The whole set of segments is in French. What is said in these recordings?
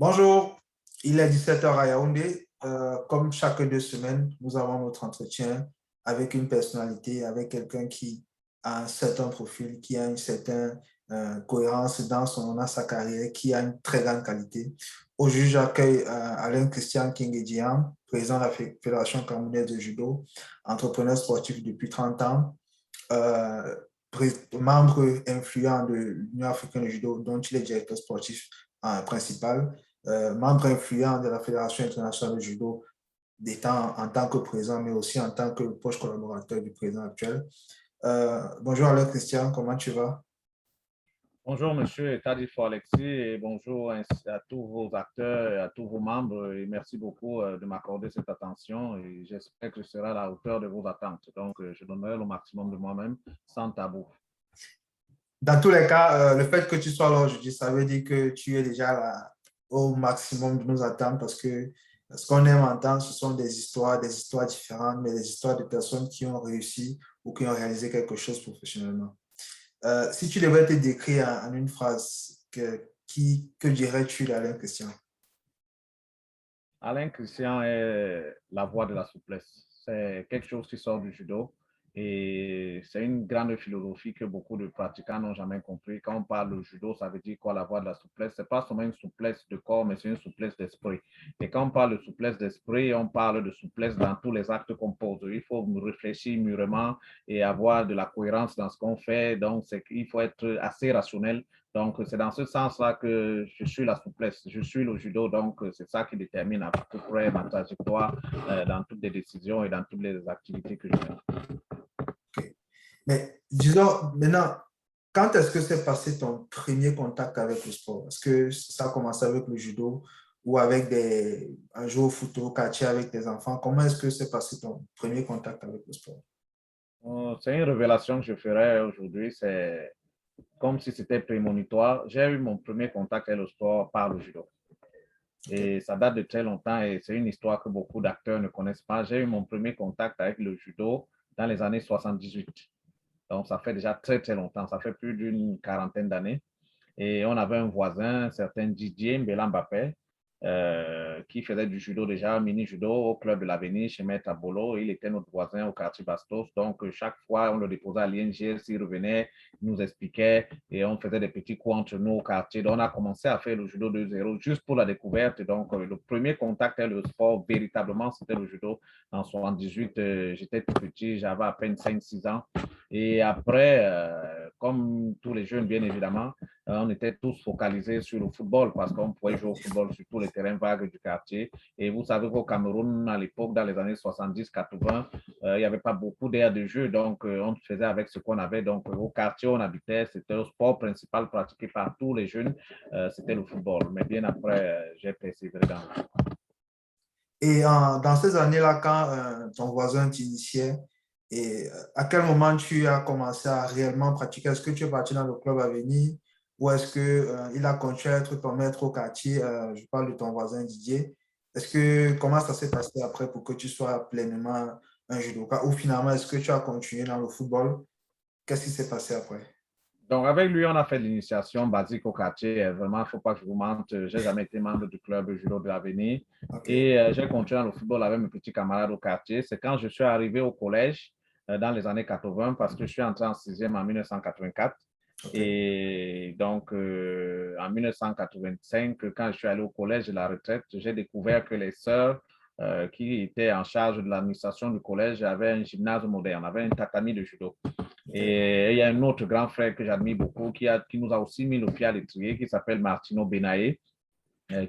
Bonjour, il est 17 heures à Yaoundé. Comme chaque 2 semaines, nous avons notre entretien avec une personnalité, avec quelqu'un qui a un certain profil, qui a une certaine cohérence dans sa carrière, qui a une très grande qualité. Aujourd'hui, j'accueille Alain Christian Kingedjian, président de la Fédération camerounaise de judo, entrepreneur sportif depuis 30 ans, euh, membre influent de l'Union africaine de judo, dont il est directeur sportif principal, membre influent de la Fédération internationale de judo, d'étant en tant que président, mais aussi en tant que proche collaborateur du président actuel. Bonjour Alain Christian, comment tu vas? Bonjour, monsieur Tadifo Alexis, et bonjour à tous vos acteurs et à tous vos membres. Et merci beaucoup de m'accorder cette attention et j'espère que je serai à la hauteur de vos attentes. Donc, je donnerai le maximum de moi-même sans tabou. Dans tous les cas, le fait que tu sois là aujourd'hui, ça veut dire que tu es déjà là, au maximum de nos attentes parce que ce qu'on aime entendre, ce sont des histoires différentes, mais des histoires de personnes qui ont réussi ou qui ont réalisé quelque chose professionnellement. Si tu devais te décrire en une phrase, que dirais-tu d'Alain Christian? Alain Christian est la voie de la souplesse. C'est quelque chose qui sort du judo et c'est une grande philosophie que beaucoup de pratiquants n'ont jamais compris. Quand on parle de judo, ça veut dire quoi la voie de la souplesse? C'est pas seulement une souplesse de corps, mais c'est une souplesse d'esprit. Et quand on parle de souplesse d'esprit, on parle de souplesse dans tous les actes qu'on pose. Il faut réfléchir mûrement et avoir de la cohérence dans ce qu'on fait. Donc, il faut être assez rationnel. Donc, c'est dans ce sens-là que je suis la souplesse, je suis le judo, donc c'est ça qui détermine à peu près ma trajectoire dans toutes les décisions et dans toutes les activités que je fais. Okay. Mais disons, maintenant, quand est-ce que s'est passé ton premier contact avec le sport? Est-ce que ça a commencé avec le judo ou avec un jeu au foot au quartier avec tes enfants? Comment est-ce que s'est passé ton premier contact avec le sport? C'est une révélation que je ferai aujourd'hui, c'est comme si c'était prémonitoire. J'ai eu mon premier contact avec le sport par le judo. Okay. Et ça date de très longtemps et c'est une histoire que beaucoup d'acteurs ne connaissent pas. J'ai eu mon premier contact avec le judo dans les années 78. Donc, ça fait déjà très, très longtemps. Ça fait plus d'une quarantaine d'années. Et on avait un voisin, un certain Didier Mbelambapé, qui faisait du judo déjà, mini-judo au club de l'Avenir chez Maître Abolo. Il était notre voisin au quartier Bastos. Donc, chaque fois, on le déposait à l'ING, s'il revenait, il nous expliquait et on faisait des petits cours entre nous au quartier. Donc, on a commencé à faire le judo 2-0 juste pour la découverte. Donc, le premier contact avec le sport, véritablement, c'était le judo. En 78, j'étais tout petit, j'avais à peine 5-6 ans. Et après, comme tous les jeunes, bien évidemment, on était tous focalisés sur le football parce qu'on pouvait jouer au football sur tous les terrains vagues du quartier. Et vous savez qu'au Cameroun, à l'époque, dans les années 70-80, il n'y avait pas beaucoup d'aires de jeu. Donc, on faisait avec ce qu'on avait. Donc, au quartier où on habitait, c'était le sport principal pratiqué par tous les jeunes. C'était le football. Mais bien après, j'ai persévéré dans le football. Et dans ces années-là, quand ton voisin t'initiait, à quel moment tu as commencé à réellement pratiquer? Est-ce que tu es parti dans le club à venir ou est-ce que il a continué à être ton maître au quartier? Je parle de ton voisin Didier. Comment ça s'est passé après pour que tu sois pleinement un judoka? Ou finalement, est-ce que tu as continué dans le football? Qu'est-ce qui s'est passé après? Donc, avec lui, on a fait l'initiation basique au quartier. Vraiment, il ne faut pas que je vous mente. Je n'ai jamais été membre du club judo de l'Avenir. OK. Et j'ai continué dans le football avec mes petits camarades au quartier. C'est quand je suis arrivé au collège dans les années 80, parce que je suis entré en sixième en 1984. OK. Et donc, en 1985, quand je suis allé au collège de la retraite, j'ai découvert que les sœurs qui étaient en charge de l'administration du collège avaient un gymnase moderne, avaient un tatami de judo. OK. Et il y a un autre grand frère que j'admire beaucoup qui nous a aussi mis le pied à l'étrier, qui s'appelle Martino Benaye,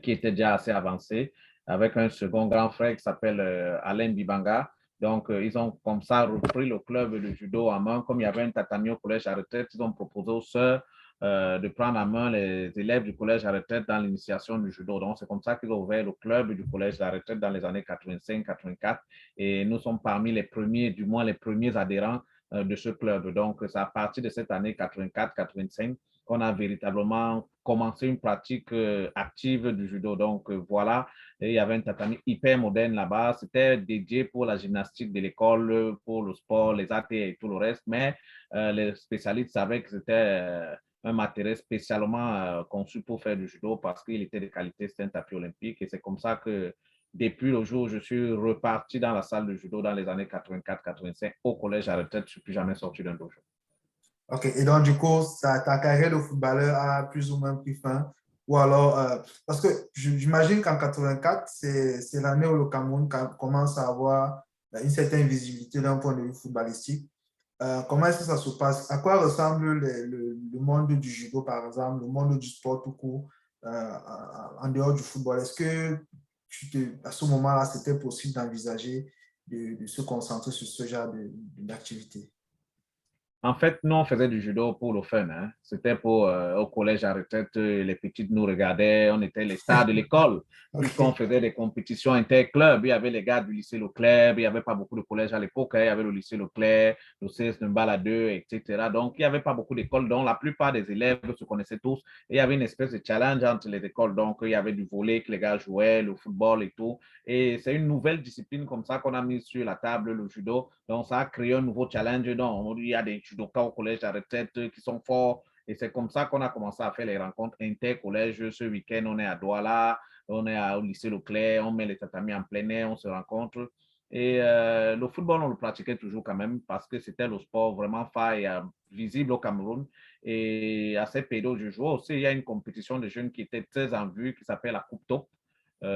qui était déjà assez avancé, avec un second grand frère qui s'appelle Alain Bibanga. Donc, ils ont comme ça repris le club de judo en main. Comme il y avait un tatami au collège à retraite, ils ont proposé aux sœurs de prendre en main les élèves du collège à retraite dans l'initiation du judo. Donc, c'est comme ça qu'ils ont ouvert le club du collège à retraite dans les années 85-84. Et nous sommes parmi les premiers, du moins les premiers adhérents de ce club. Donc, c'est à partir de cette année 84-85 qu'on a véritablement commencé une pratique active du judo. Donc, voilà, et il y avait un tatami hyper moderne là-bas. C'était dédié pour la gymnastique de l'école, pour le sport, les AT et tout le reste. Mais les spécialistes savaient que c'était un matériel spécialement conçu pour faire du judo parce qu'il était de qualité, c'était un tapis olympique. Et c'est comme ça que depuis le jour où je suis reparti dans la salle de judo dans les années 84-85 au collège à retraite, je ne suis plus jamais sorti d'un dojo. OK. Et donc, du coup, ta carrière de footballeur a plus ou moins pris fin. Ou alors, parce que j'imagine qu'en 84, c'est l'année où le Cameroun commence à avoir une certaine visibilité d'un point de vue footballistique. Comment est-ce que ça se passe? À quoi ressemble le monde du judo, par exemple, le monde du sport tout court, en dehors du football? Est-ce que à ce moment-là, c'était possible d'envisager de se concentrer sur ce genre d'activité? En fait, nous, on faisait du judo pour le fun. Hein. C'était pour, au collège à retraite, les petites nous regardaient, on était les stars de l'école, puisqu'on OK. faisait des compétitions interclubs. Il y avait les gars du lycée Leclerc, il n'y avait pas beaucoup de collèges à l'époque. Hein. Il y avait le lycée Leclerc, le CS Nembala 2, etc. Donc, il n'y avait pas beaucoup d'écoles, dont la plupart des élèves se connaissaient tous. Et il y avait une espèce de challenge entre les écoles. Donc, il y avait du volley que les gars jouaient, le football et tout. Et c'est une nouvelle discipline comme ça qu'on a mis sur la table, le judo. Donc, ça a créé un nouveau challenge. Donc, il y a des judokas au collège à retraite qui sont forts. Et c'est comme ça qu'on a commencé à faire les rencontres inter-collèges. Ce week-end, on est à Douala, on est au lycée Leclerc, on met les tatamis en plein air, on se rencontre. Et le football, on le pratiquait toujours quand même parce que c'était le sport vraiment phare et visible au Cameroun. Et à cette période, je jouais aussi. Il y a une compétition de jeunes qui était très en vue qui s'appelle la Coupe Top.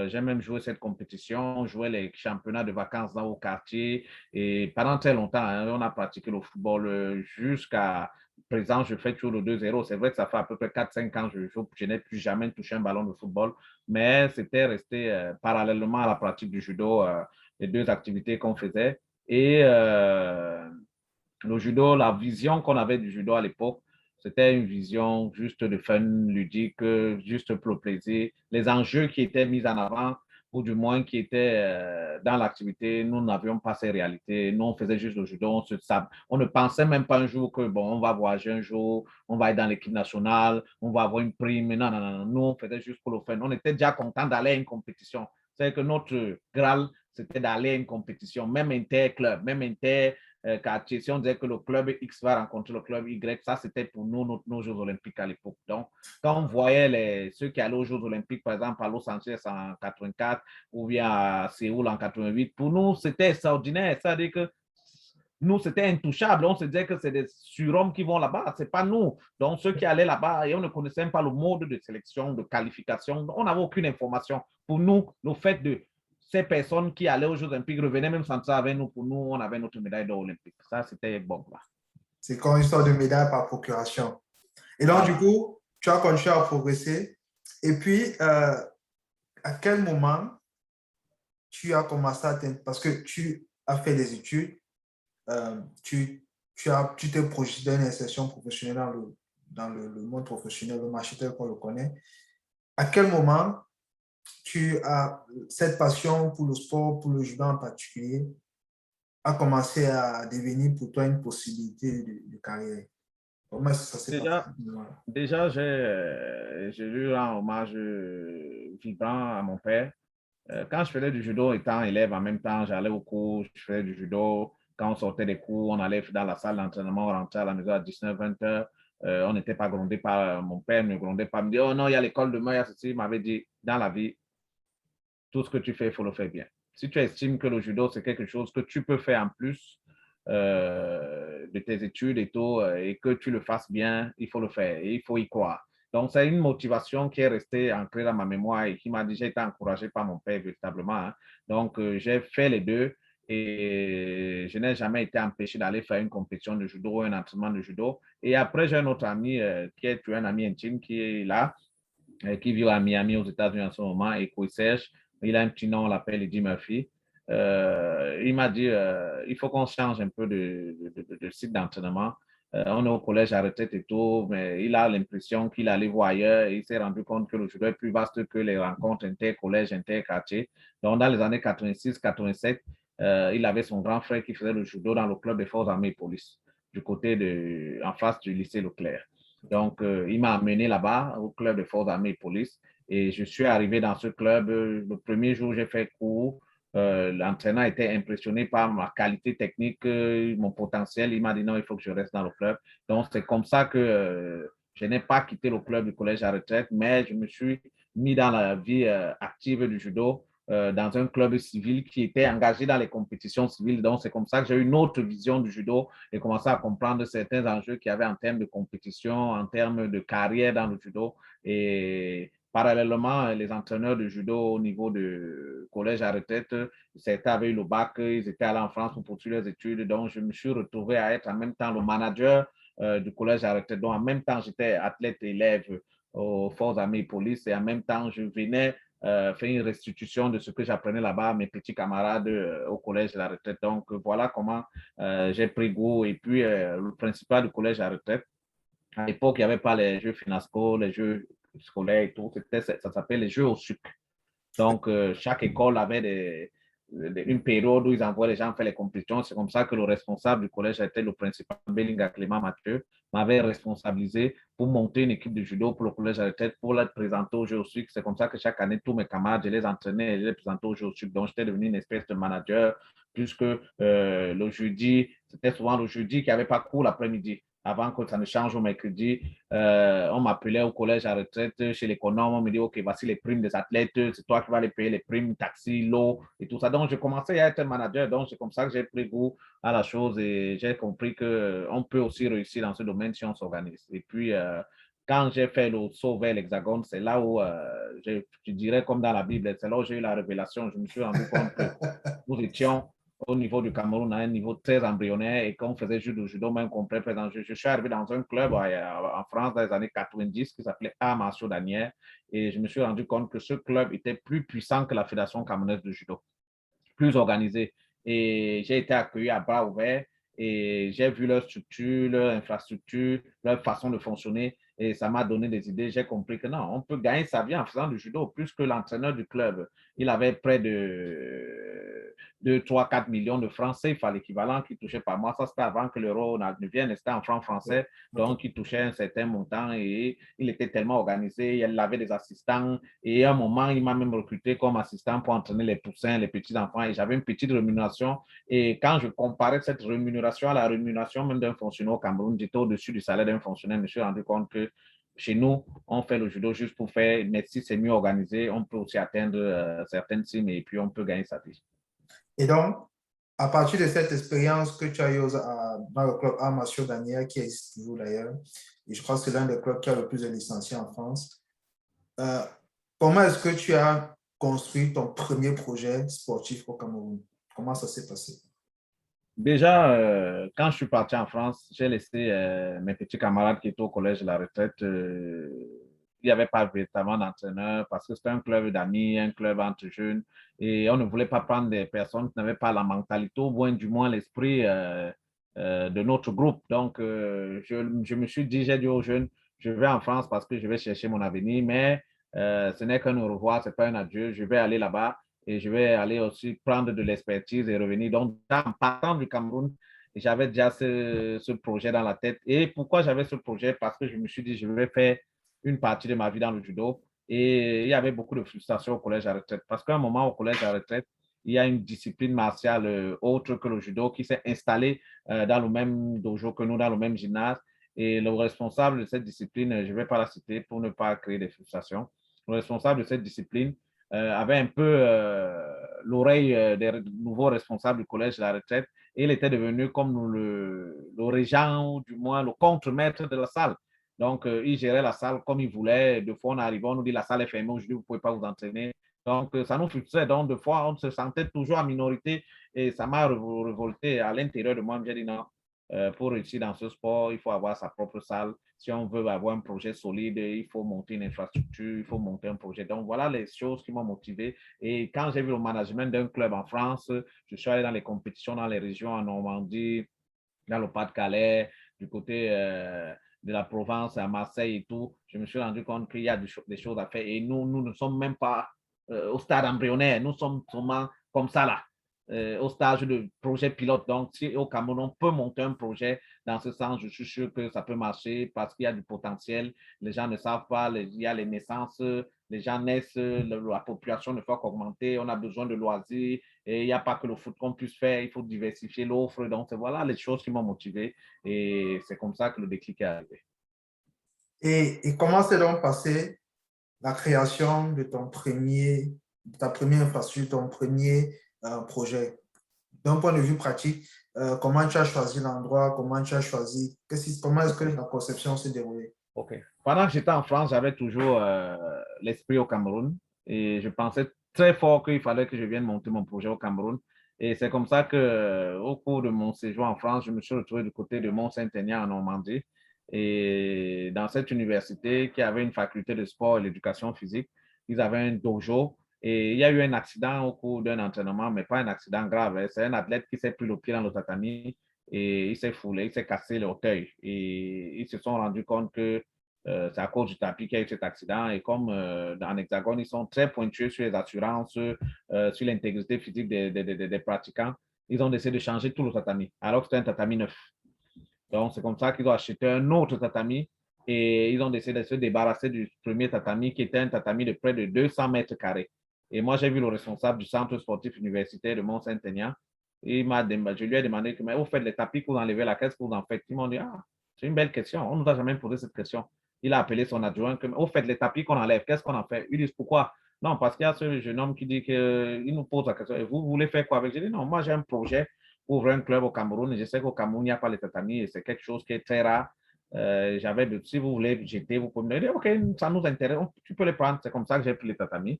J'ai même joué cette compétition, joué les championnats de vacances dans le quartier. Et pendant très longtemps, hein, on a pratiqué le football jusqu'à présent. Je fais toujours le 2-0. C'est vrai que ça fait à peu près 4-5 ans que je joue. Je n'ai plus jamais touché un ballon de football. Mais c'était resté parallèlement à la pratique du judo, les deux activités qu'on faisait. Et le judo, la vision qu'on avait du judo à l'époque, c'était une vision juste de fun, ludique, juste pour le plaisir. Les enjeux qui étaient mis en avant, ou du moins qui étaient dans l'activité, nous n'avions pas ces réalités. Nous, on faisait juste le judo. On ne pensait même pas un jour que, bon, on va voyager un jour, on va être dans l'équipe nationale, on va avoir une prime. Non, non, non. Nous, on faisait juste pour le fun. On était déjà content d'aller à une compétition. C'est que notre Graal, c'était d'aller à une compétition, même inter-club, même inter quartier. Si on disait que le club X va rencontrer le club Y, ça c'était pour nous nos Jeux Olympiques à l'époque. Donc, quand on voyait ceux qui allaient aux Jeux Olympiques, par exemple à Los Angeles en 84 ou bien à Séoul en 88, pour nous c'était extraordinaire. C'est-à-dire que nous, c'était intouchable. On se disait que c'est des surhommes qui vont là-bas. Ce n'est pas nous. Donc, ceux qui allaient là-bas, et on ne connaissait même pas le mode de sélection, de qualification. On n'avait aucune information. Pour nous, le fait de ces personnes qui allaient aux Jeux Olympiques revenaient même sans ça avec nous. Pour nous, on avait notre médaille d'or olympique. Ça, c'était bon. C'est comme une sorte de médaille par procuration. Et donc, du Voilà. coup, tu as continué à progresser. Et puis, à quel moment tu as commencé à parce que tu as fait des études, tu t'es projeté dans une insertion professionnelle dans le monde professionnel, le marché tel qu'on le connaît. À quel moment tu as cette passion pour le sport, pour le judo en particulier, a commencé à devenir pour toi une possibilité de carrière? Comment est-ce que ça s'est passé? Déjà j'ai eu un hommage vibrant à mon père. Quand je faisais du judo étant élève, en même temps, j'allais au cours, je faisais du judo. Quand on sortait des cours, on allait dans la salle d'entraînement, on rentrait à la maison à 19-20 heures. On n'était pas grondé par mon père, ne grondait pas, me dit, oh non, il y a l'école demain, il y a ceci. Il m'avait dit, dans la vie, tout ce que tu fais, il faut le faire bien. Si tu estimes que le judo, c'est quelque chose que tu peux faire en plus de tes études et tout, et que tu le fasses bien, il faut le faire et il faut y croire. Donc, c'est une motivation qui est restée ancrée dans ma mémoire et qui m'a déjà été encouragée par mon père véritablement. Hein. Donc, j'ai fait les deux et je n'ai jamais été empêché d'aller faire une compétition de judo, un entraînement de judo. Et après, j'ai un autre ami qui est un ami intime qui est là, qui vit à Miami aux États-Unis en ce moment, et Serge. Il a un petit nom, on l'appelle Eddie Murphy. Il m'a dit il faut qu'on change un peu de site d'entraînement. On est au collège à retraite et tout, mais il a l'impression qu'il allait voir ailleurs et il s'est rendu compte que le judo est plus vaste que les rencontres inter-collège, inter-quartier. Donc, dans les années 86-87, il avait son grand frère qui faisait le judo dans le club des forces armées et police, du côté en face du lycée Leclerc. Donc, il m'a amené là-bas au club de forces armées et police. Et je suis arrivé dans ce club. Le premier jour, j'ai fait cours. L'entraîneur était impressionné par ma qualité technique, mon potentiel. Il m'a dit non, il faut que je reste dans le club. Donc, c'est comme ça que Je n'ai pas quitté le club du collège à retraite, mais je me suis mis dans la vie active du judo dans un club civil qui était engagé dans les compétitions civiles. Donc, c'est comme ça que j'ai eu une autre vision du judo et commencé à comprendre certains enjeux qu'il y avait en termes de compétition, en termes de carrière dans le judo. Et parallèlement, les entraîneurs de judo au niveau du collège à retraite, certains avaient eu le bac, ils étaient allés en France pour poursuivre leurs études. Donc, je me suis retrouvé à être en même temps le manager du collège à retraite. Donc, en même temps, j'étais athlète élève aux Forces armées et police et en même temps, je venais faire une restitution de ce que j'apprenais là-bas à mes petits camarades au collège à la retraite. Donc, voilà comment j'ai pris goût. Et puis, le principal du collège à la retraite, à l'époque, il n'y avait pas les jeux Finasco, les jeux scolaires et tout. Ça s'appelait les jeux au sucre. Donc, chaque école avait une période où ils envoient les gens faire les compétitions. C'est comme ça que le responsable du collège était le principal, Belinga Clément Mathieu, m'avait responsabilisé pour monter une équipe de judo pour le collège à la tête, pour la présenter aux Jeux au sucre. C'est comme ça que chaque année, tous mes camarades, je les entraînais et je les présentais aux Jeux au sucre. Donc, j'étais devenu une espèce de manager, puisque le jeudi, c'était souvent le jeudi qu'il n'y avait pas cours l'après-midi avant que ça ne change au mercredi. On m'appelait au collège à retraite chez l'économe. On me dit, OK, voici les primes des athlètes. C'est toi qui vas les payer, les primes, taxi, l'eau et tout ça. Donc, je commençais à être manager. Donc, c'est comme ça que j'ai pris goût à la chose et j'ai compris qu'on peut aussi réussir dans ce domaine si on s'organise. Et puis, quand j'ai fait le saut vers l'Hexagone, c'est là où, je dirais comme dans la Bible, c'est là où j'ai eu la révélation. Je me suis rendu compte que nous étions au niveau du Cameroun à un niveau très embryonnaire et qu'on faisait judo même complet. Je suis arrivé dans un club en France dans les années 90 qui s'appelait Arts Martiaux Daniel et je me suis rendu compte que ce club était plus puissant que la Fédération camerounaise de judo, plus organisé. Et j'ai été accueilli à bras ouverts et j'ai vu leur structure, leur infrastructure, leur façon de fonctionner et ça m'a donné des idées. J'ai compris que non, on peut gagner sa vie en faisant du judo plus que l'entraîneur du club. Il avait près de 2, 3, 4 millions de francs CFA, l'équivalent qu'il touchait par mois. Ça, c'était avant que l'euro ne vienne, c'était en francs français. Donc, il touchait un certain montant et il était tellement organisé. Il avait des assistants et à un moment, il m'a même recruté comme assistant pour entraîner les poussins, les petits-enfants et j'avais une petite rémunération. Et quand je comparais cette rémunération à la rémunération même d'un fonctionnaire au Cameroun, j'étais au-dessus du salaire d'un fonctionnaire. Je me suis rendu compte que chez nous, on fait le judo juste pour faire, mais si c'est mieux organisé, on peut aussi atteindre certaines cimes et puis on peut gagner sa vie. Et donc, à partir de cette expérience que tu as eue dans le club Arts Daniel, qui existe toujours d'ailleurs, et je crois que c'est l'un des clubs qui a le plus de licenciés en France, comment est-ce que tu as construit ton premier projet sportif au Cameroun? Comment ça s'est passé? Déjà, quand je suis parti en France, j'ai laissé mes petits camarades qui étaient au collège de la retraite. Il n'y avait pas véritablement d'entraîneur parce que c'était un club d'amis, un club entre jeunes et on ne voulait pas prendre des personnes qui n'avaient pas la mentalité, ou moins du moins l'esprit de notre groupe. Donc, je me suis dit, j'ai dit aux jeunes, je vais en France parce que je vais chercher mon avenir, mais ce n'est qu'un au revoir, ce n'est pas un adieu. Je vais aller là-bas et je vais aller aussi prendre de l'expertise et revenir. Donc, en partant du Cameroun, j'avais déjà ce projet dans la tête. Et pourquoi j'avais ce projet? Parce que je me suis dit, je vais faire une partie de ma vie dans le judo. Et il y avait beaucoup de frustration au collège à retraite. Parce qu'à un moment, au collège à retraite, il y a une discipline martiale autre que le judo qui s'est installée dans le même dojo que nous, dans le même gymnase. Et le responsable de cette discipline, je ne vais pas la citer pour ne pas créer des frustrations. Le responsable de cette discipline avait un peu l'oreille des nouveaux responsables du collège de la retraite et il était devenu comme le régent ou du moins le contre-maître de la salle. Donc, il gérait la salle comme il voulait. Deux fois, on arrivait, on nous dit la salle est fermée aujourd'hui, vous ne pouvez pas vous entraîner. Donc, ça nous frustrait. Donc, deux fois, on se sentait toujours en minorité et ça m'a révolté à l'intérieur de moi. J'ai dit non, pour réussir dans ce sport, il faut avoir sa propre salle. Si on veut avoir un projet solide, il faut monter une infrastructure, il faut monter un projet. Donc, voilà les choses qui m'ont motivé. Et quand j'ai vu le management d'un club en France, je suis allé dans les compétitions dans les régions en Normandie, dans le Pas-de-Calais, du côté de la Provence, à Marseille et tout. Je me suis rendu compte qu'il y a des choses à faire. Et nous ne sommes même pas au stade embryonnaire. Nous sommes seulement comme ça là. Au stage de projet pilote. Donc, si au Cameroun, on peut monter un projet dans ce sens, je suis sûr que ça peut marcher parce qu'il y a du potentiel. Les gens ne savent pas, il y a les naissances, les gens naissent, la population ne fait qu'augmenter, on a besoin de loisirs et il n'y a pas que le foot qu'on puisse faire, il faut diversifier l'offre. Donc, voilà les choses qui m'ont motivé et c'est comme ça que le déclic est arrivé. Et comment s'est donc passé la création de ta première infrastructure, ton premier projet? D'un point de vue pratique, comment tu as choisi l'endroit, comment tu as choisi, comment est-ce que la conception s'est déroulée? OK. Pendant que j'étais en France, j'avais toujours l'esprit au Cameroun et je pensais très fort qu'il fallait que je vienne monter mon projet au Cameroun. Et c'est comme ça que, au cours de mon séjour en France, je me suis retrouvé du côté de Mont-Saint-Aignan en Normandie. Et dans cette université qui avait une faculté de sport et l'éducation physique, ils avaient un dojo. Et il y a eu un accident au cours d'un entraînement, mais pas un accident grave, hein. C'est un athlète qui s'est pris le pied dans le tatami et il s'est foulé, il s'est cassé l'orteil. Et ils se sont rendus compte que c'est à cause du tapis qu'il y a eu cet accident. Et comme dans l'Hexagone, ils sont très pointueux sur les assurances, sur l'intégrité physique des pratiquants, ils ont décidé de changer tout le tatami, alors que c'était un tatami neuf. Donc, c'est comme ça qu'ils ont acheté un autre tatami et ils ont décidé de se débarrasser du premier tatami qui était un tatami de près de 200 mètres carrés. Et moi, j'ai vu le responsable du centre sportif universitaire de Mont-Saint-Aignan. Je lui ai demandé, mais vous faites les tapis que vous enlevez là, qu'est-ce que vous en faites? Ils m'ont dit, ah, c'est une belle question. On ne nous a jamais posé cette question. Il a appelé son adjoint, vous faites les tapis qu'on enlève, qu'est-ce qu'on en fait? Ils disent, pourquoi? Non, parce qu'il y a ce jeune homme qui dit qu'il nous pose la question, et vous voulez faire quoi avec? J'ai dit, non, moi j'ai un projet pour ouvrir un club au Cameroun. Je sais qu'au Cameroun, il n'y a pas les tatamis et c'est quelque chose qui est très rare. Si vous voulez jeter, vous pouvez me dire, OK, ça nous intéresse, tu peux les prendre. C'est comme ça que j'ai pris les tatamis.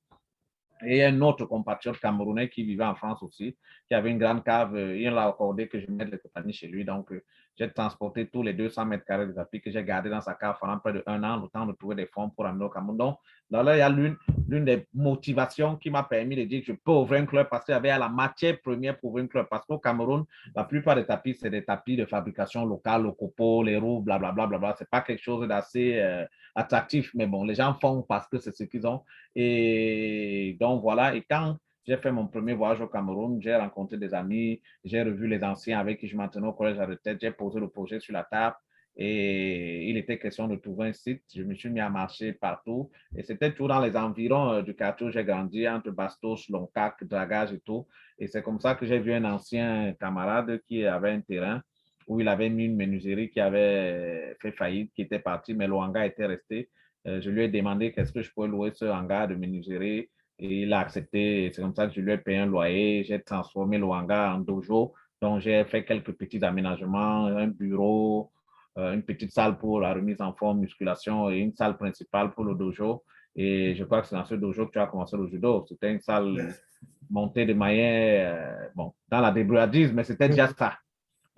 Et un autre compatriote camerounais qui vivait en France aussi, qui avait une grande cave, il l'a accordé que je mette les tatamis chez lui. Donc, j'ai transporté tous les 200 mètres carrés de tapis que j'ai gardé dans sa cave pendant près d'un an, le temps de trouver des fonds pour amener au Cameroun. Donc, là, il y a l'une des motivations qui m'a permis de dire que je peux ouvrir un club parce qu'il y avait la matière première pour ouvrir un club. Parce qu'au Cameroun, la plupart des tapis, c'est des tapis de fabrication locale, le copeaux, les roues, blablabla. Bla, bla, bla. C'est pas quelque chose d'assez attractif, mais bon, les gens font parce que c'est ce qu'ils ont. Et donc, voilà. Et quand j'ai fait mon premier voyage au Cameroun, j'ai rencontré des amis, j'ai revu les anciens avec qui je m'entraînais au collège à retraite, j'ai posé le projet sur la table et il était question de trouver un site. Je me suis mis à marcher partout et c'était tout dans les environs du quartier où j'ai grandi, entre Bastos, Loncac, Dragage et tout. Et c'est comme ça que j'ai vu un ancien camarade qui avait un terrain où il avait mis une menuiserie qui avait fait faillite, qui était parti, mais le hangar était resté. Je lui ai demandé qu'est-ce que je pouvais louer ce hangar de menuiserie et il a accepté. C'est comme ça que je lui ai payé un loyer. J'ai transformé le hangar en dojo. Donc, j'ai fait quelques petits aménagements, un bureau, une petite salle pour la remise en forme, musculation et une salle principale pour le dojo. Et je crois que c'est dans ce dojo que tu as commencé le judo. C'était une salle montée de manière, bon, dans la débrouillardise, mais c'était déjà ça.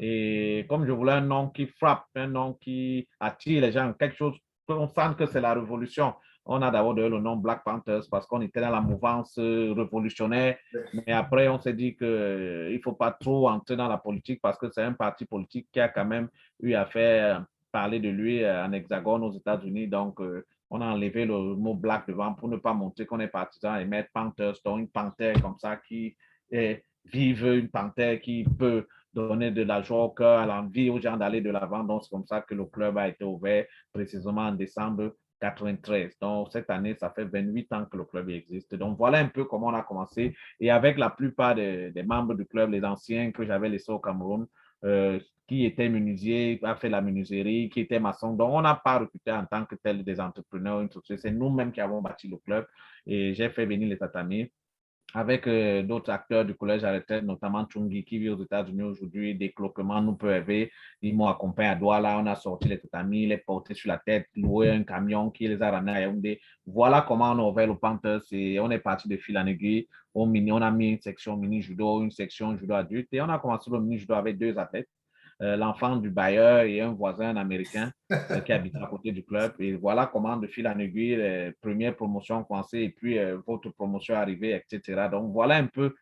Et comme je voulais un nom qui frappe, un nom qui attire les gens, quelque chose, on sent que c'est la révolution. On a d'abord donné le nom Black Panthers parce qu'on était dans la mouvance révolutionnaire. Mais après, on s'est dit qu'il ne faut pas trop entrer dans la politique parce que c'est un parti politique qui a quand même eu à faire parler de lui en hexagone aux États-Unis. Donc, on a enlevé le mot Black devant pour ne pas montrer qu'on est partisan et mettre Panthers, donc une panthère comme ça qui est vive, une panthère qui peut donner de la joie au cœur, à l'envie aux gens d'aller de l'avant. Donc, c'est comme ça que le club a été ouvert précisément en décembre 93. Donc, cette année, ça fait 28 ans que le club existe. Donc, voilà un peu comment on a commencé. Et avec la plupart des membres du club, les anciens que j'avais laissés au Cameroun, qui étaient menuisiers, a fait la menuiserie, qui étaient maçons. Donc, on n'a pas recruté en tant que tel des entrepreneurs. C'est nous-mêmes qui avons bâti le club. Et j'ai fait venir les tatamis avec d'autres acteurs du collège à retraite, notamment Chungi qui vit aux États-Unis aujourd'hui, Décloquement nous peut aider. Ils m'ont accompagné à Douala, on a sorti les tatamis, les portés sur la tête, loué un camion qui les a ramenés à Yaoundé. Voilà comment on a ouvert le Panthers et on est parti de fil en aiguille. On a mis une section mini-judo, une section judo adulte et on a commencé le mini-judo avec deux athlètes. L'enfant du bailleur et un voisin américain qui habite à côté du club. Et voilà comment, de fil en aiguille, les premières promotions ont commencé et puis votre promotion est arrivée, etc. Donc, voilà un peu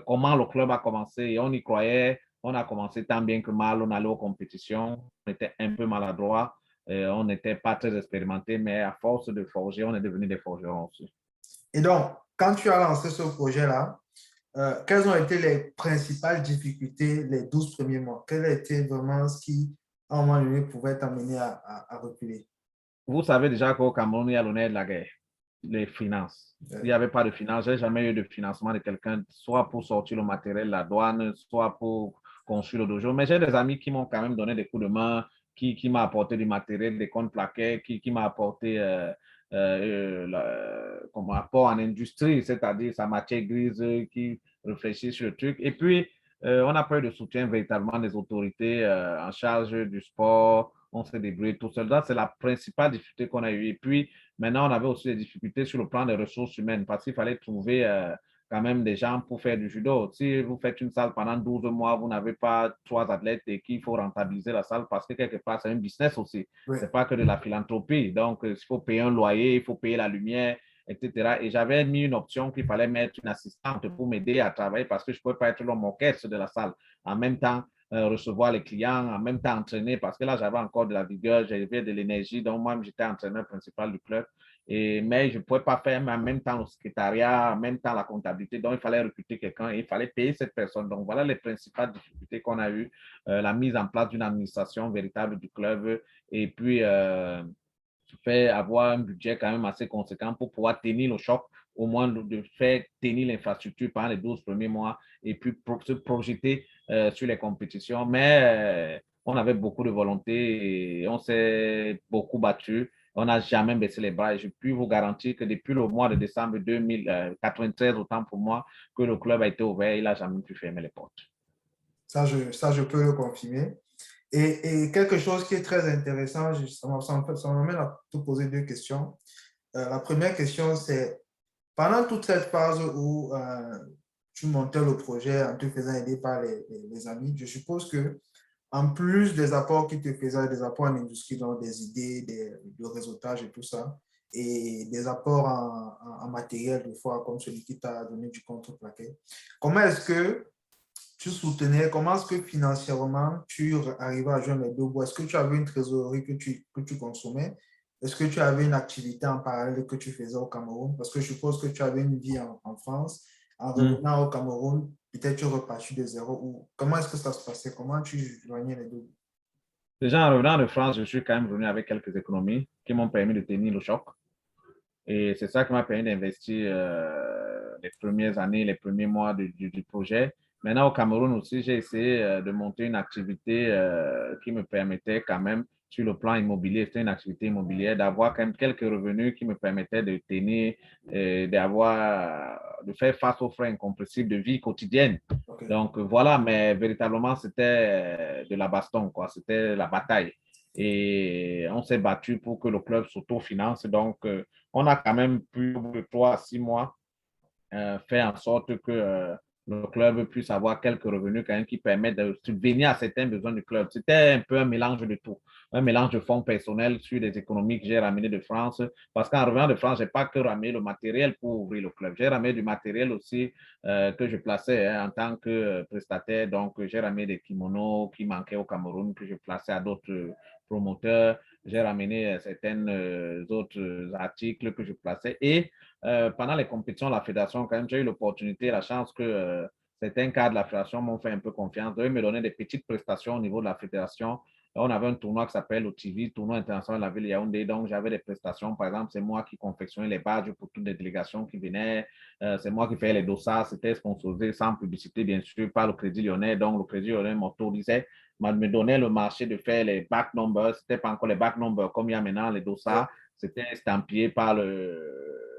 comment le club a commencé et on y croyait. On a commencé tant bien que mal, on allait aux compétitions, on était un peu maladroit, on n'était pas très expérimenté, mais à force de forger, on est devenu des forgerons aussi. Et donc, quand tu as lancé ce projet-là, quelles ont été les principales difficultés les 12 premiers mois? Quel a été vraiment ce qui, à un moment donné, pouvait t'amener à reculer? Vous savez déjà qu'au Cameroun, il y a l'honneur de la guerre, les finances. Il n'y avait pas de finances. Je n'ai jamais eu de financement de quelqu'un, soit pour sortir le matériel, la douane, soit pour construire le dojo. Mais j'ai des amis qui m'ont quand même donné des coups de main, qui m'a apporté du matériel, des comptes plaqués, qui m'a apporté comme apport en industrie, c'est-à-dire sa matière grise qui réfléchit sur le truc. Et puis, on n'a pas eu de soutien véritablement des autorités en charge du sport. On s'est débrouillé tout seul. C'est la principale difficulté qu'on a eue. Et puis, maintenant, on avait aussi des difficultés sur le plan des ressources humaines parce qu'il fallait trouver quand même des gens pour faire du judo. Si vous faites une salle pendant 12 mois, vous n'avez pas 3 athlètes et qu'il faut rentabiliser la salle parce que quelque part, c'est un business aussi. Oui. C'est pas que de la philanthropie. Donc, il faut payer un loyer, il faut payer la lumière, etc. Et j'avais mis une option qu'il fallait mettre une assistante pour m'aider à travailler parce que je ne pouvais pas être l'homme orchestre de la salle. En même temps, recevoir les clients, en même temps entraîner parce que là, j'avais encore de la vigueur, j'avais de l'énergie. Donc, moi, j'étais entraîneur principal du club. Mais je ne pouvais pas faire en même temps le secrétariat, en même temps la comptabilité. Donc, il fallait recruter quelqu'un et il fallait payer cette personne. Donc, voilà les principales difficultés qu'on a eues. La mise en place d'une administration véritable du club et puis faire avoir un budget quand même assez conséquent pour pouvoir tenir le choc, au moins de faire tenir l'infrastructure pendant les 12 premiers mois et puis se projeter sur les compétitions. Mais on avait beaucoup de volonté et on s'est beaucoup battu. On n'a jamais baissé les bras et je puis vous garantir que depuis le mois de décembre 2093, autant pour moi, que le club a été ouvert, il n'a jamais pu fermer les portes. Ça, je peux le confirmer. Et quelque chose qui est très intéressant, ça m'amène à te poser deux questions. La première question, c'est pendant toute cette phase où tu montais le projet en te faisant aider par les amis, je suppose que en plus des apports qui te faisaient, des apports en industrie, donc des idées, de réseautage et tout ça, et des apports en matériel, des fois, comme celui qui t'a donné du contreplaqué, comment est-ce que tu soutenais, comment est-ce que financièrement tu arrivais à joindre les deux bouts? Est-ce que tu avais une trésorerie que tu consommais? Est-ce que tu avais une activité en parallèle que tu faisais au Cameroun? Parce que je suppose que tu avais une vie en France. En revenant au Cameroun, peut-être tu repartis de zéro. Ou comment est-ce que ça se passait? Comment tu joignais les deux bouts? Déjà, en revenant de France, je suis quand même revenu avec quelques économies qui m'ont permis de tenir le choc. Et c'est ça qui m'a permis d'investir les premières années, les premiers mois du projet. Maintenant, au Cameroun aussi, j'ai essayé de monter une activité qui me permettait quand même, sur le plan immobilier, c'était une activité immobilière, d'avoir quand même quelques revenus qui me permettaient de tenir, de faire face aux frais incompressibles de vie quotidienne. Okay. Donc voilà, mais véritablement, c'était de la baston, quoi. C'était la bataille. Et on s'est battu pour que le club s'autofinance. Donc, on a quand même pu, au bout de 3 à 6 mois, faire en sorte que le club puisse avoir quelques revenus quand même qui permettent de subvenir à certains besoins du club. C'était un peu un mélange de tout, un mélange de fonds personnels sur des économies que j'ai ramenées de France, parce qu'en revenant de France, je n'ai pas que ramené le matériel pour ouvrir le club. J'ai ramené du matériel aussi que je plaçais en tant que prestataire. Donc, j'ai ramené des kimonos qui manquaient au Cameroun, que je plaçais à d'autres promoteurs. J'ai ramené certains autres articles que je plaçais et pendant les compétitions de la fédération, quand même, j'ai eu l'opportunité, la chance que certains cadres de la fédération m'ont fait un peu confiance. Eux me donnaient des petites prestations au niveau de la fédération. On avait un tournoi qui s'appelle OTV, Tournoi international de la ville de Yaoundé. Donc, j'avais des prestations. Par exemple, c'est moi qui confectionnais les badges pour toutes les délégations qui venaient. C'est moi qui faisais les dossards. C'était sponsorisé sans publicité, bien sûr, par le Crédit Lyonnais. Donc, le Crédit Lyonnais m'autorisait, me donnait le marché de faire les back numbers. Ce n'était pas encore les back numbers comme il y a maintenant les dossards. C'était estampillé par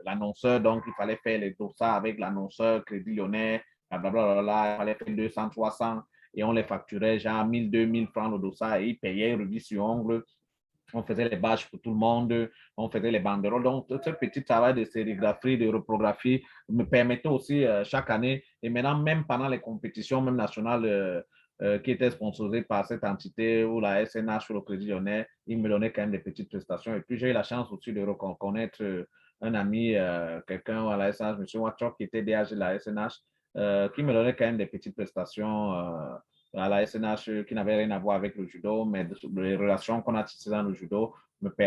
l'annonceur, donc il fallait faire les dossards avec l'annonceur Crédit Lyonnais, blablabla, il fallait faire 200, 300 et on les facturait genre 1000, 2000 francs le dossard et ils payaient revue sur ongle. On faisait les badges pour tout le monde, on faisait les banderoles. Donc, ce petit travail de sérigraphie, de reprographie me permettait aussi chaque année, et maintenant, même pendant les compétitions, même nationales, qui étaient sponsorisées par cette entité ou la SNH ou le Crédit Lyonnais, ils me donnaient quand même des petites prestations. Et puis, j'ai eu la chance aussi de reconnaître un ami, quelqu'un à la SNH, M. Wachok, qui était DG de la SNH, qui me donnait quand même des petites prestations à la SNH qui n'avait rien à voir avec le judo, mais les relations qu'on a tissées dans le judo,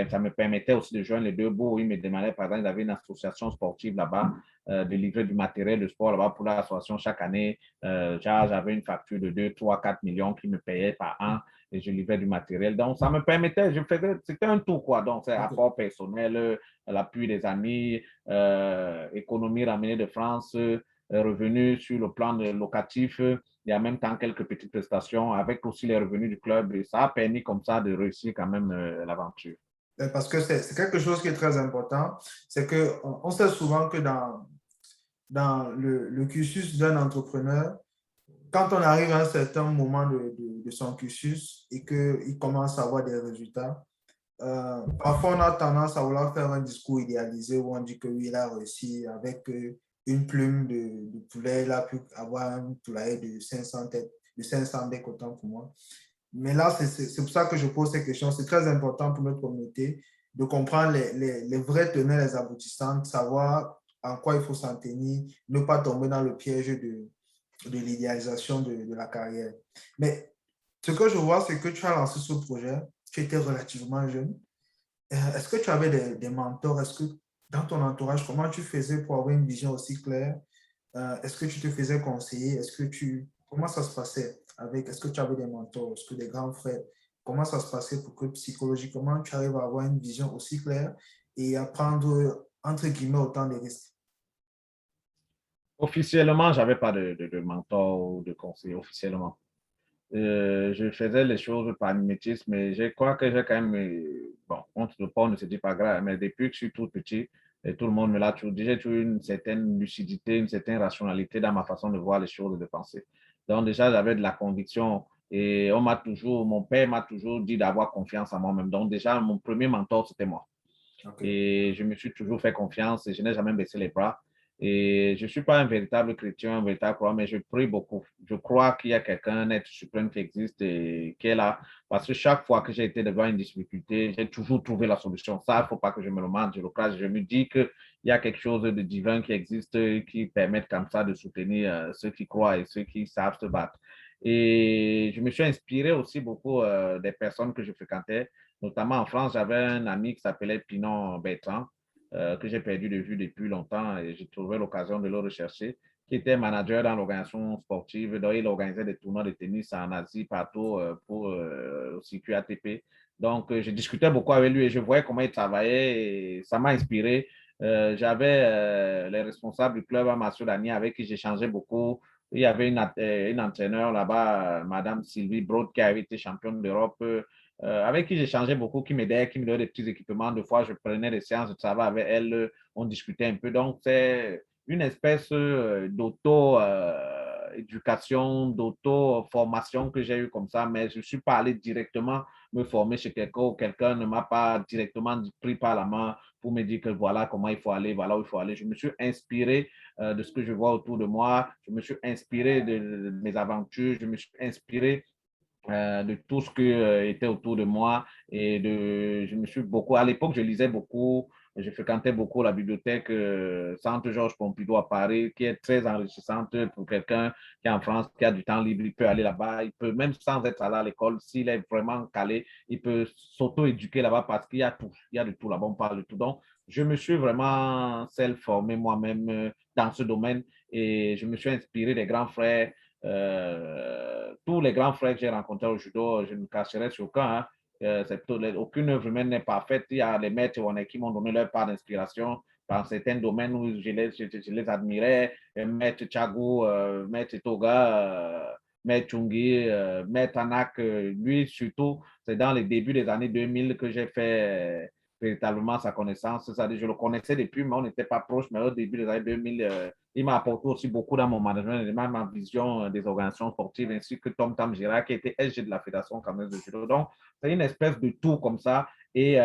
ça me permettait aussi de joindre les deux bouts. Il me demandait, par exemple, il y avait une association sportive là-bas, de livrer du matériel de sport là-bas pour l'association chaque année. J'avais une facture de 2, 3, 4 millions qui me payait par an et je livrais du matériel. Donc, ça me permettait, c'était un tout, quoi. Donc, c'est apport personnel, l'appui des amis, économie ramenée de France, revenus sur le plan locatif et en même temps quelques petites prestations avec aussi les revenus du club. Et ça a permis comme ça de réussir quand même l'aventure. Parce que c'est quelque chose qui est très important. C'est qu'on sait souvent que dans le cursus d'un entrepreneur, quand on arrive à un certain moment de son cursus et qu'il commence à avoir des résultats, parfois on a tendance à vouloir faire un discours idéalisé où on dit que oui, il a réussi avec une plume de poulet, il a pu avoir un poulailler de 500 têtes, de 500 becs, autant pour moi. Mais là, c'est pour ça que je pose ces questions. C'est très important pour notre communauté de comprendre les vrais tenants, les aboutissants, de savoir en quoi il faut s'en tenir, ne pas tomber dans le piège de l'idéalisation de la carrière. Mais ce que je vois, c'est que tu as lancé ce projet, tu étais relativement jeune. Est-ce que tu avais des mentors? Est-ce que dans ton entourage, comment tu faisais pour avoir une vision aussi claire? Est-ce que tu te faisais conseiller? Comment ça se passait est-ce que tu avais des mentors? Est-ce que des grands frères? Comment ça se passait pour que psychologiquement tu arrives à avoir une vision aussi claire et à prendre, entre guillemets, autant de risques? Officiellement, je n'avais pas de mentor ou de conseiller officiellement. Je faisais les choses par mimétisme, mais je crois que j'ai quand même, bon, contre le pont ne se dit pas grave, mais depuis que je suis tout petit, et tout le monde me l'a toujours dit, j'ai toujours une certaine lucidité, une certaine rationalité dans ma façon de voir les choses et de penser. Donc déjà, j'avais de la conviction et mon père m'a toujours dit d'avoir confiance en moi-même. Donc déjà, mon premier mentor, c'était moi. OK. Et je me suis toujours fait confiance et je n'ai jamais baissé les bras. Et je ne suis pas un véritable chrétien, un véritable croyant, mais je prie beaucoup. Je crois qu'il y a quelqu'un, un être suprême qui existe et qui est là. Parce que chaque fois que j'ai été devant une difficulté, j'ai toujours trouvé la solution. Ça, il ne faut pas que je me le mente, je le crache. Je me dis qu'il y a quelque chose de divin qui existe, qui permet comme ça de soutenir ceux qui croient et ceux qui savent se battre. Et je me suis inspiré aussi beaucoup des personnes que je fréquentais. Notamment en France, j'avais un ami qui s'appelait Pinon Bertrand, que j'ai perdu de vue depuis longtemps et j'ai trouvé l'occasion de le rechercher, qui était manager dans l'organisation sportive. Donc, il organisait des tournois de tennis en Asie, partout pour le circuit ATP. Donc, je discutais beaucoup avec lui et je voyais comment il travaillait et ça m'a inspiré. J'avais les responsables du club à Massoudani avec qui j'échangeais beaucoup. Il y avait une entraîneur là-bas, Madame Sylvie Broad, qui avait été championne d'Europe avec qui j'échangeais beaucoup, qui m'aidait, qui me donnait des petits équipements. Des fois, je prenais des séances de travail avec elle, on discutait un peu. Donc, c'est une espèce d'auto-éducation, d'auto-formation que j'ai eu comme ça, mais je ne suis pas allé directement me former chez quelqu'un ou quelqu'un ne m'a pas directement pris par la main pour me dire que voilà comment il faut aller, voilà où il faut aller. Je me suis inspiré de ce que je vois autour de moi, je me suis inspiré de mes aventures, je me suis inspiré de tout ce qui était autour de moi je me suis beaucoup, à l'époque, je lisais beaucoup, je fréquentais beaucoup la bibliothèque Centre Georges Pompidou à Paris, qui est très enrichissante pour quelqu'un qui est en France, qui a du temps libre, il peut aller là-bas, il peut, même sans être allé à l'école, s'il est vraiment calé, il peut s'auto-éduquer là-bas parce qu'il y a tout, il y a de tout là-bas, on parle de tout. Donc, je me suis vraiment self-formé moi-même dans ce domaine et je me suis inspiré des grands frères tous les grands frères que j'ai rencontrés au judo, je ne cacherai sur aucun. Hein. Aucune œuvre humaine n'est parfaite. Il y a les maîtres qui m'ont donné leur part d'inspiration dans certains domaines où je les admirais. Maître Thiago, Maître Toga, Maître Chungi, Maître Anak, lui surtout, c'est dans les débuts des années 2000 que j'ai fait véritablement sa connaissance. C'est-à-dire, je le connaissais depuis, mais on n'était pas proche. Mais au début des années 2000, il m'a apporté aussi beaucoup dans mon management et ma vision des organisations sportives, ainsi que Tom Tam Gira, qui était SG de la Fédération camerounaise de judo. Donc, c'est une espèce de tout comme ça. Et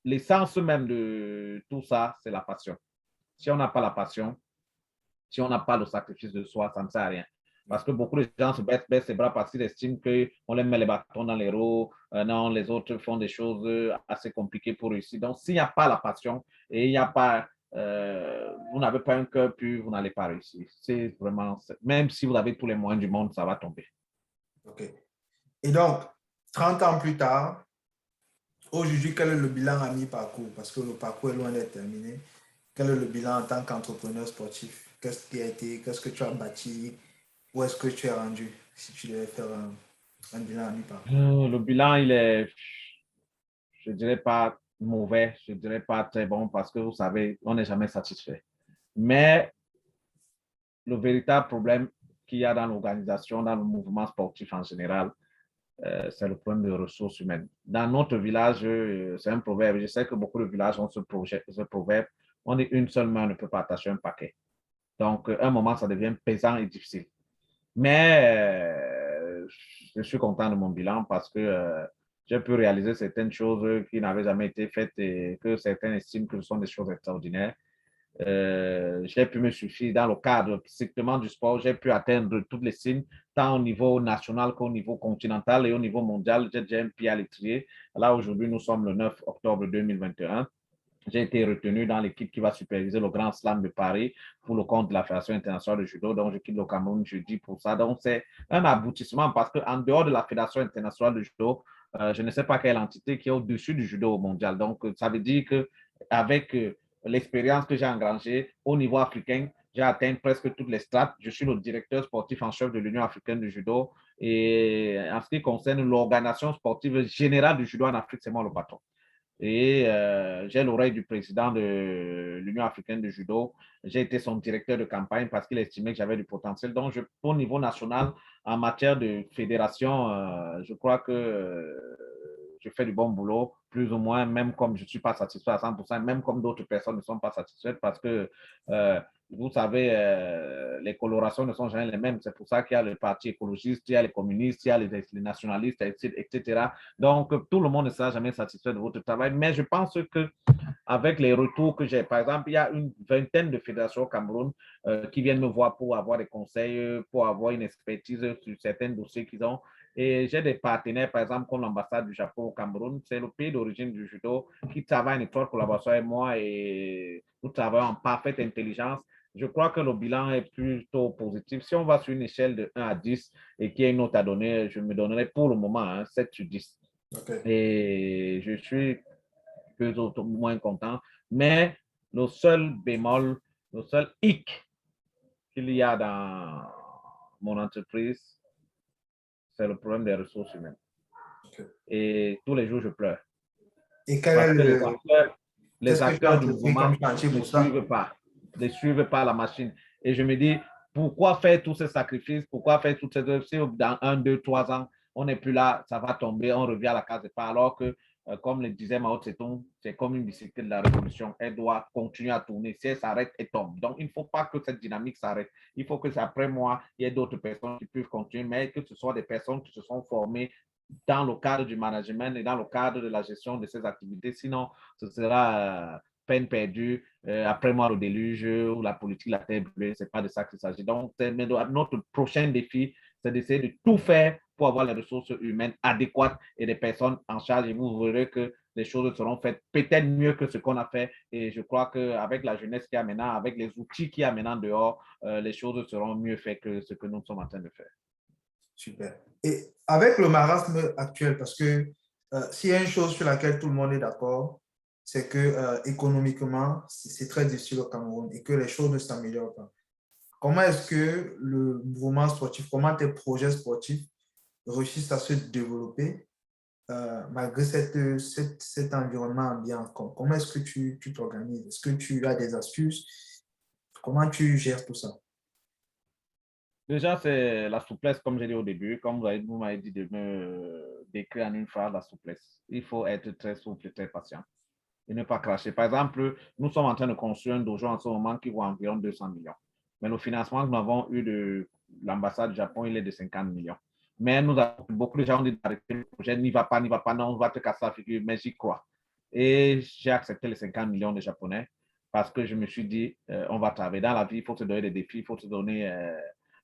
l'essence même de tout ça, c'est la passion. Si on n'a pas la passion, si on n'a pas le sacrifice de soi, ça ne sert à rien. Parce que beaucoup de gens se baissent les bras parce qu'ils estiment qu'on les met les bâtons dans les roues. Non, les autres font des choses assez compliquées pour réussir. Donc, s'il n'y a pas la passion et il n'y a pas, vous n'avez pas un cœur pur, vous n'allez pas réussir. C'est vraiment, même si vous avez tous les moyens du monde, ça va tomber. OK. Et donc, 30 ans plus tard, aujourd'hui, quel est le bilan à mi-parcours? Parce que le parcours est loin d'être terminé. Quel est le bilan en tant qu'entrepreneur sportif? Qu'est-ce que tu as bâti? Où est-ce que tu es rendu? Si tu devais faire un bilan à mi-parcours. Le bilan, il est, je ne dirais pas mauvais, je ne dirais pas très bon parce que vous savez, on n'est jamais satisfait. Mais le véritable problème qu'il y a dans l'organisation, dans le mouvement sportif en général, c'est le problème de ressources humaines. Dans notre village, c'est un proverbe. Je sais que beaucoup de villages ont ce proverbe. On dit une seule main ne peut pas attacher un paquet. Donc, à un moment, ça devient pesant et difficile. Mais je suis content de mon bilan parce que j'ai pu réaliser certaines choses qui n'avaient jamais été faites et que certains estiment que ce sont des choses extraordinaires. J'ai pu me suffire dans le cadre strictement du sport, j'ai pu atteindre toutes les signes, tant au niveau national qu'au niveau continental et au niveau mondial. J'ai déjà un pied à l'étrier. Là, aujourd'hui, nous sommes le 9 octobre 2021. J'ai été retenu dans l'équipe qui va superviser le Grand Slam de Paris pour le compte de la Fédération internationale de judo. Donc, je quitte le Cameroun jeudi pour ça. Donc, c'est un aboutissement parce qu'en dehors de la Fédération internationale de judo, je ne sais pas quelle entité qui est au-dessus du judo mondial. Donc, ça veut dire qu'avec l'expérience que j'ai engrangée au niveau africain, j'ai atteint presque toutes les strates. Je suis le directeur sportif en chef de l'Union africaine de judo. Et en ce qui concerne l'organisation sportive générale du judo en Afrique, c'est moi le patron. Et j'ai l'oreille du président de l'Union africaine de judo. J'ai été son directeur de campagne parce qu'il estimait que j'avais du potentiel. Donc, au niveau national, en matière de fédération, je crois que je fais du bon boulot, plus ou moins, même comme je ne suis pas satisfait à 100%, même comme d'autres personnes ne sont pas satisfaites parce que, vous savez, les colorations ne sont jamais les mêmes. C'est pour ça qu'il y a le parti écologiste, il y a les communistes, il y a les nationalistes, etc. Donc, tout le monde ne sera jamais satisfait de votre travail. Mais je pense qu'avec les retours que j'ai, par exemple, il y a une vingtaine de fédérations au Cameroun qui viennent me voir pour avoir des conseils, pour avoir une expertise sur certains dossiers qu'ils ont. Et j'ai des partenaires, par exemple, comme l'ambassade du Japon au Cameroun. C'est le pays d'origine du judo qui travaille en étroite collaboration avec moi et nous travaillons en parfaite intelligence. Je crois que le bilan est plutôt positif. Si on va sur une échelle de 1 à 10 et qu'il y a une note à donner, je me donnerai pour le moment 7 sur 10. Okay. Et je suis plus ou moins content. Mais le seul bémol, le seul hic qu'il y a dans mon entreprise, c'est le problème des ressources humaines. Okay. Et tous les jours, je pleure. Et quel Parce est que les qu'est-ce que tu as acteurs du entrepris mouvement comme chantier ne pour ça? suivent pas la machine. Et je me dis, pourquoi faire tous ces sacrifices? Pourquoi faire toutes ces œuvres si dans 1, 2, 3 ans, on n'est plus là, ça va tomber, on revient à la case départ. Alors que, comme le disait Mao Tse-tung, c'est comme une bicyclette de la révolution. Elle doit continuer à tourner. Si elle s'arrête, elle tombe. Donc, il ne faut pas que cette dynamique s'arrête. Il faut que après moi, il y ait d'autres personnes qui puissent continuer, mais que ce soit des personnes qui se sont formées dans le cadre du management et dans le cadre de la gestion de ces activités. Sinon, ce sera peine perdue. Après moi, le déluge ou la politique, la terre brûlée, ce n'est pas de ça qu'il s'agit. Donc, notre prochain défi, c'est d'essayer de tout faire pour avoir les ressources humaines adéquates et des personnes en charge. Et vous verrez que les choses seront faites peut-être mieux que ce qu'on a fait. Et je crois qu'avec la jeunesse qui a maintenant, avec les outils qui a maintenant dehors, les choses seront mieux faites que ce que nous sommes en train de faire. Super. Et avec le marasme actuel, parce que s'il y a une chose sur laquelle tout le monde est d'accord, c'est que économiquement, c'est très difficile au Cameroun et que les choses ne s'améliorent pas. Comment est-ce que le mouvement sportif, comment tes projets sportifs réussissent à se développer malgré cet environnement ambiant? Comment est-ce que tu t'organises? Est-ce que tu as des astuces? Comment tu gères tout ça? Déjà, c'est la souplesse, comme j'ai dit au début, comme vous m'avez dit de me décrire en une phrase la souplesse. Il faut être très souple et très patient et ne pas cracher. Par exemple, nous sommes en train de construire un dojo en ce moment qui vaut environ 200 millions. Mais le financement que nous avons eu de l'ambassade du Japon, il est de 50 millions. Mais beaucoup de gens ont dit d'arrêter le projet, n'y va pas, non, on va te casser la figure, mais j'y crois. Et j'ai accepté les 50 millions de Japonais parce que je me suis dit, on va travailler dans la vie, il faut se donner des défis, il faut se donner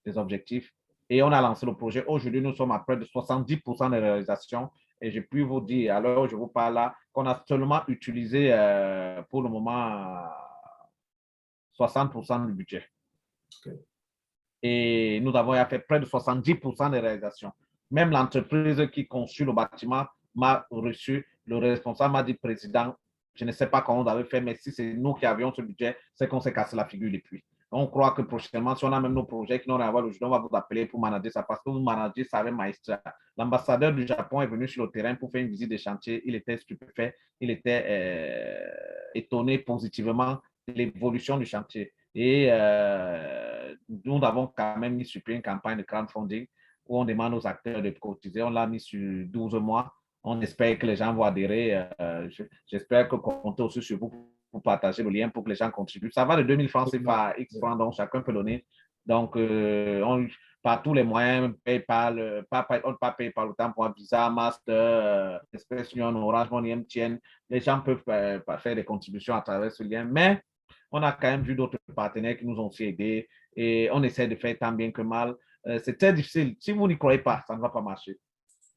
des objectifs. Et on a lancé le projet. Aujourd'hui, nous sommes à près de 70% de réalisation. Et je puis vous dire, à l'heure où je vous parle là, qu'on a seulement utilisé pour le moment 60% du budget. Okay. Et nous avons fait près de 70% de réalisations. Même l'entreprise qui conçut le bâtiment m'a reçu. Le responsable m'a dit, président, je ne sais pas comment vous avez fait, mais si c'est nous qui avions ce budget, c'est qu'on s'est cassé la figure depuis. On croit que prochainement, si on a même nos projets qui n'ont rien à voir aujourd'hui, on va vous appeler pour manager ça parce que vous managez ça avec maestria. L'ambassadeur du Japon est venu sur le terrain pour faire une visite des chantiers. Il était stupéfait. Il était étonné positivement de l'évolution du chantier. Et nous avons quand même mis sur pied une campagne de crowdfunding où on demande aux acteurs de cotiser. On l'a mis sur 12 mois. On espère que les gens vont adhérer. J'espère que comptez aussi sur vous pour partager le lien pour que les gens contribuent. Ça va de 2000 francs CFA à X francs, donc chacun peut donner. Donc, par tous les moyens, PayPal, pas PayPal, autant pour Visa, Master, Express Union, Orange Money, MTN, les gens peuvent faire des contributions à travers ce lien. Mais on a quand même vu d'autres partenaires qui nous ont aussi aidés et on essaie de faire tant bien que mal. C'est très difficile. Si vous n'y croyez pas, ça ne va pas marcher.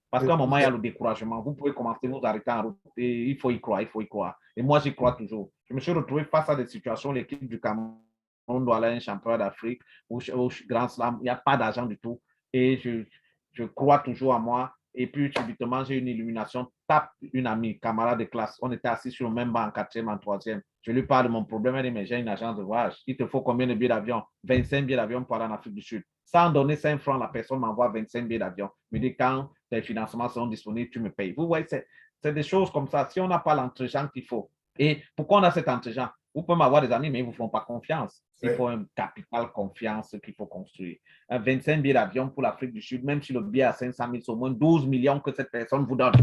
Parce qu'à un moment, il y a le découragement. Vous pouvez commencer, vous arrêter en route. Et il faut y croire, il faut y croire. Et moi, j'y crois toujours. Je me suis retrouvé face à des situations, l'équipe du Cameroun doit aller à un championnat d'Afrique au Grand Slam, il n'y a pas d'argent du tout. Et je crois toujours à moi. Et puis, subitement, j'ai une illumination, tape une amie, camarade de classe. On était assis sur le même banc en quatrième, en troisième. Je lui parle de mon problème. Elle dit, mais j'ai une agence de voyage. Il te faut combien de billets d'avion? 25 billets d'avion pour aller en Afrique du Sud. Sans donner 5 francs, la personne m'envoie 25 billets d'avion. Me dit, quand tes financements seront disponibles, tu me payes. Vous voyez, c'est des choses comme ça. Si on n'a pas l'entregent qu'il faut. Et pourquoi on a cet entregent? Vous pouvez m'avoir des amis, mais ils ne vous font pas confiance. Il faut un capital confiance qu'il faut construire. 25 billets d'avion pour l'Afrique du Sud, même si le billet à 500 000, c'est au moins 12 millions que cette personne vous donne.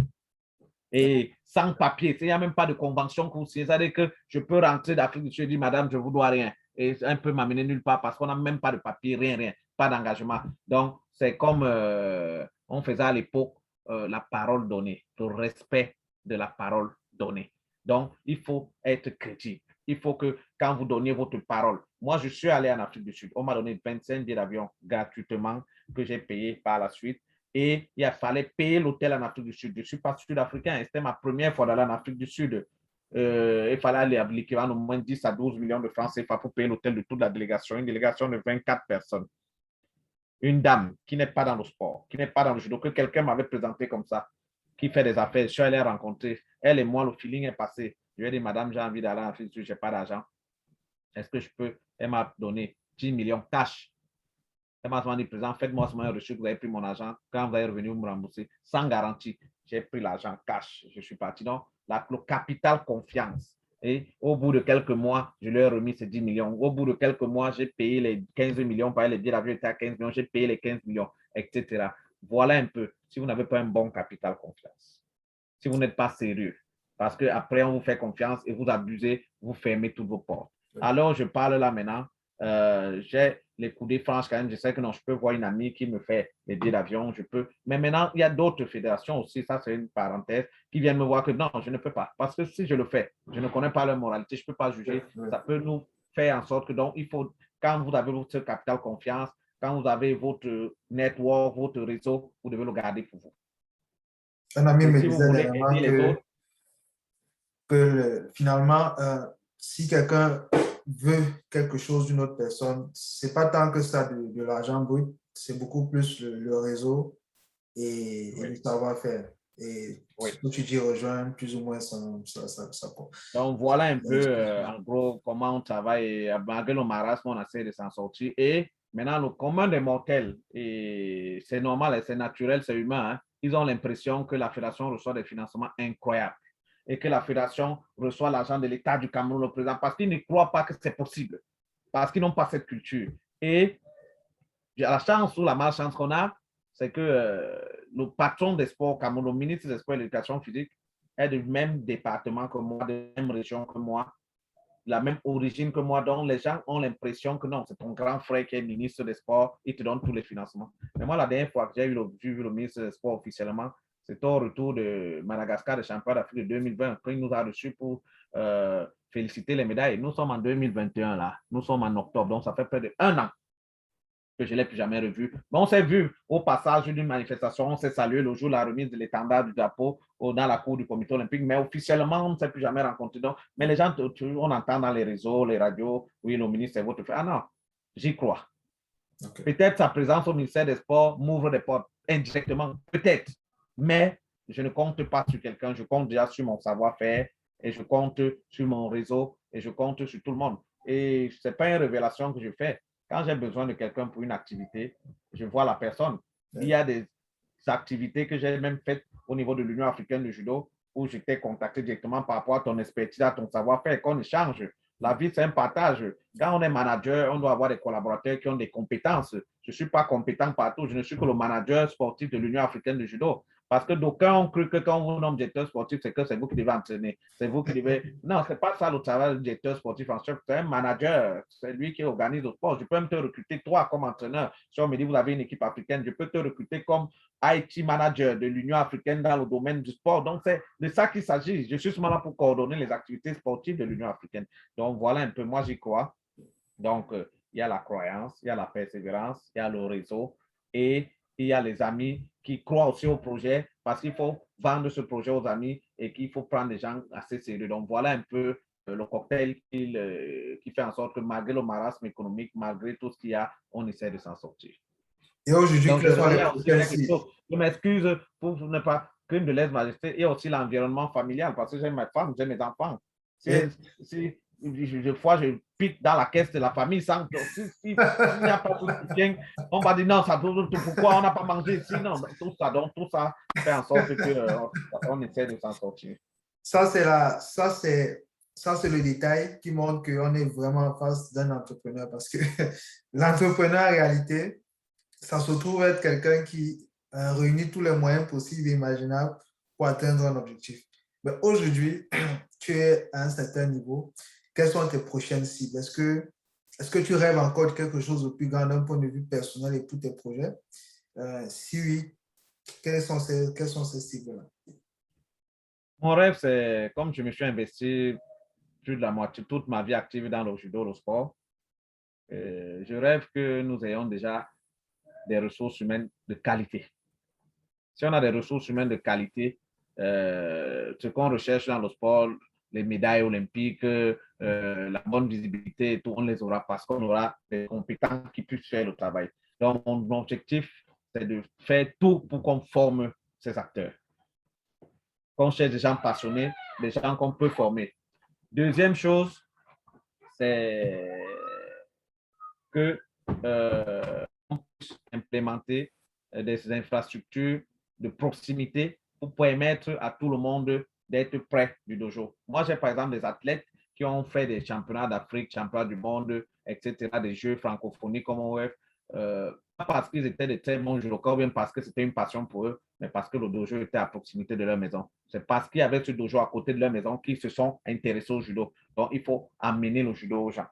Et sans papier, il n'y a même pas de convention que vous signez. C'est-à-dire que je peux rentrer d'Afrique du Sud et dire, madame, je ne vous dois rien. Et un peu m'amener nulle part parce qu'on n'a même pas de papier, rien, pas d'engagement. Donc, c'est comme on faisait à l'époque la parole donnée, le respect de la parole donnée. Donc, il faut être crédible. Il faut que quand vous donniez votre parole, moi, je suis allé en Afrique du Sud. On m'a donné 25 billets d'avion gratuitement que j'ai payé par la suite. Et il fallait payer l'hôtel en Afrique du Sud. Je ne suis pas sud-africain. C'était ma première fois d'aller en Afrique du Sud. Il fallait aller à l'équivalent au moins 10 à 12 millions de francs CFA pour payer l'hôtel de toute la délégation. Une délégation de 24 personnes. Une dame qui n'est pas dans le sport, qui n'est pas dans le judo, que quelqu'un m'avait présenté comme ça, qui fait des affaires. Je suis allé rencontrer. Elle et moi, le feeling est passé. Je lui ai dit, madame, j'ai envie d'aller en Afrique du Sud, je n'ai pas d'argent. Est-ce que je peux? Elle m'a donné 10 millions cash. Elle m'a dit, président, faites-moi ce moyen reçu que vous avez pris mon argent. Quand vous allez revenir, vous me rembourser. Sans garantie, j'ai pris l'argent cash. Je suis parti. Donc, le capital confiance. Et au bout de quelques mois, je leur ai remis ces 10 millions. Au bout de quelques mois, j'ai payé les 15 millions. Par les billets d'avion étaient à 15 millions. J'ai payé les 15 millions, etc. Voilà un peu si vous n'avez pas un bon capital confiance. Si vous n'êtes pas sérieux. Parce qu'après, on vous fait confiance et vous abusez, vous fermez toutes vos portes. Alors, je parle là maintenant. J'ai les coudées franches quand même. Je sais que non, je peux voir une amie qui me fait les billets d'avion, je peux. Mais maintenant, il y a d'autres fédérations aussi, ça c'est une parenthèse, qui viennent me voir que non, je ne peux pas. Parce que si je le fais, je ne connais pas leur moralité, je ne peux pas juger. Ça peut nous faire en sorte que donc, il faut, quand vous avez votre capital confiance, quand vous avez votre network, votre réseau, vous devez le garder pour vous. Un ami me si vous disait voulez dernièrement aider les autres, finalement, si quelqu'un veut quelque chose d'une autre personne, c'est pas tant que ça de l'argent brut, c'est beaucoup plus le réseau et le savoir-faire. Et ce que tu dis rejoint plus ou moins ça. Donc, voilà un peu, en gros, comment on travaille. Et malgré le marasme, on essaie de s'en sortir. Et maintenant, le commun des mortels, et c'est normal, c'est naturel, c'est humain, hein, ils ont l'impression que la fédération reçoit des financements incroyables et que la fédération reçoit l'argent de l'État du Cameroun, le président, parce qu'ils ne croient pas que c'est possible, parce qu'ils n'ont pas cette culture. Et la chance ou la malchance qu'on a, c'est que le patron des sports Cameroun, le ministre des Sports et de l'Éducation physique, est du même département que moi, de la même région que moi, la même origine que moi. Donc, les gens ont l'impression que non, c'est ton grand frère qui est ministre des Sports, il te donne tous les financements. Mais moi, la dernière fois que j'ai vu le ministre des Sports officiellement, c'est au retour de Madagascar, de championnat d'Afrique de 2020, quand il nous a reçus pour féliciter les médailles. Nous sommes en 2021, là. Nous sommes en octobre, donc ça fait près d'1 an que je ne l'ai plus jamais revu. Mais on s'est vu au passage d'une manifestation, on s'est salué le jour de la remise de l'étendard du drapeau dans la cour du comité olympique, mais officiellement, on ne s'est plus jamais rencontré. Donc, mais les gens, on entend dans les réseaux, les radios, oui, le ministre est votre frère. Ah non, j'y crois. Okay. Peut-être sa présence au ministère des Sports m'ouvre des portes indirectement, peut-être, mais je ne compte pas sur quelqu'un, je compte déjà sur mon savoir-faire et je compte sur mon réseau et je compte sur tout le monde. Et ce n'est pas une révélation que je fais. Quand j'ai besoin de quelqu'un pour une activité, je vois la personne. Il y a des activités que j'ai même faites au niveau de l'Union africaine de judo où j'étais contacté directement par rapport à ton expertise, à ton savoir-faire, qu'on échange. La vie, c'est un partage. Quand on est manager, on doit avoir des collaborateurs qui ont des compétences. Je ne suis pas compétent partout. Je ne suis que le manager sportif de l'Union africaine de judo. Parce que d'aucuns ont cru que quand on nomme directeur sportif, c'est que c'est vous qui devez entraîner. C'est vous qui devez. Non, ce n'est pas ça le travail du directeur sportif en chef. C'est un manager. C'est lui qui organise le sport. Je peux même te recruter toi comme entraîneur. Si on me dit vous avez une équipe africaine, je peux te recruter comme IT manager de l'Union africaine dans le domaine du sport. Donc, c'est de ça qu'il s'agit. Je suis seulement là pour coordonner les activités sportives de l'Union africaine. Donc, voilà un peu, moi, j'y crois. Donc, il y a la croyance, il y a la persévérance, il y a le réseau et il y a les amis qui croient aussi au projet parce qu'il faut vendre ce projet aux amis et qu'il faut prendre des gens assez sérieux. Donc, voilà un peu le cocktail qui fait en sorte que malgré le marasme économique, malgré tout ce qu'il y a, on essaie de s'en sortir. Et aujourd'hui, Donc, je quels sont les reviens aussi prochains quelque cibles? chose. Je m'excuse pour ne pas crime de lèse-majesté et aussi l'environnement familial parce que j'ai ma femme, j'ai mes enfants. Si, Et... si je pique dans la caisse de la famille sans s'il n'y a pas de soutien, on va dire non, ça, pourquoi on n'a pas mangé ici? Non, tout ça fait en sorte qu'on essaie de s'en sortir. Ça, c'est le détail qui montre qu'on est vraiment en face d'un entrepreneur parce que l'entrepreneur, en réalité, ça se trouve être quelqu'un qui réunit tous les moyens possibles et imaginables pour atteindre un objectif. Mais aujourd'hui, tu es à un certain niveau. Quelles sont tes prochaines cibles? Est-ce que tu rêves encore de quelque chose de plus grand d'un point de vue personnel et pour tes projets? Si oui, quelles sont ces cibles-là? Mon rêve, c'est, comme je me suis investi plus de la moitié, toute ma vie active dans le judo, le sport, je rêve que nous ayons déjà des ressources humaines de qualité. Si on a des ressources humaines de qualité, ce qu'on recherche dans le sport, les médailles olympiques, la bonne visibilité et tout, on les aura parce qu'on aura des compétences qui puissent faire le travail. Donc, mon objectif, c'est de faire tout pour qu'on forme ces acteurs, qu'on cherche des gens passionnés, des gens qu'on peut former. Deuxième chose, c'est que on puisse implémenter des infrastructures de proximité pour permettre à tout le monde d'être près du dojo. Moi, j'ai par exemple des athlètes qui ont fait des championnats d'Afrique, championnats du monde, etc., des jeux francophonie Commonwealth, pas parce qu'ils étaient de très bons judokas, bien parce que c'était une passion pour eux, mais parce que le dojo était à proximité de leur maison. C'est parce qu'il y avait ce dojo à côté de leur maison qu'ils se sont intéressés au judo. Donc, il faut amener le judo aux gens.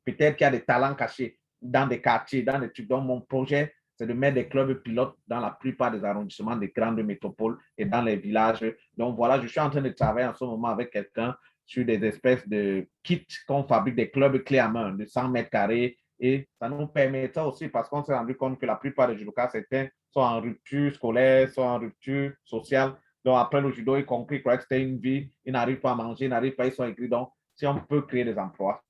Peut-être qu'il y a des talents cachés dans des quartiers, dans des trucs. Donc, mon projet, c'est de mettre des clubs pilotes dans la plupart des arrondissements des grandes métropoles et dans les villages. Donc, voilà, je suis en train de travailler en ce moment avec quelqu'un sur des espèces de kits qu'on fabrique, des clubs clés à main de 100 mètres carrés. Et ça nous permettra aussi, parce qu'on s'est rendu compte que la plupart des judokas, certains sont en rupture scolaire, sont en rupture sociale. Donc, après le judo, ils compris que c'était une vie, ils n'arrivent pas à manger, ils n'arrivent pas, ils sont aigris. Donc, si on peut créer des emplois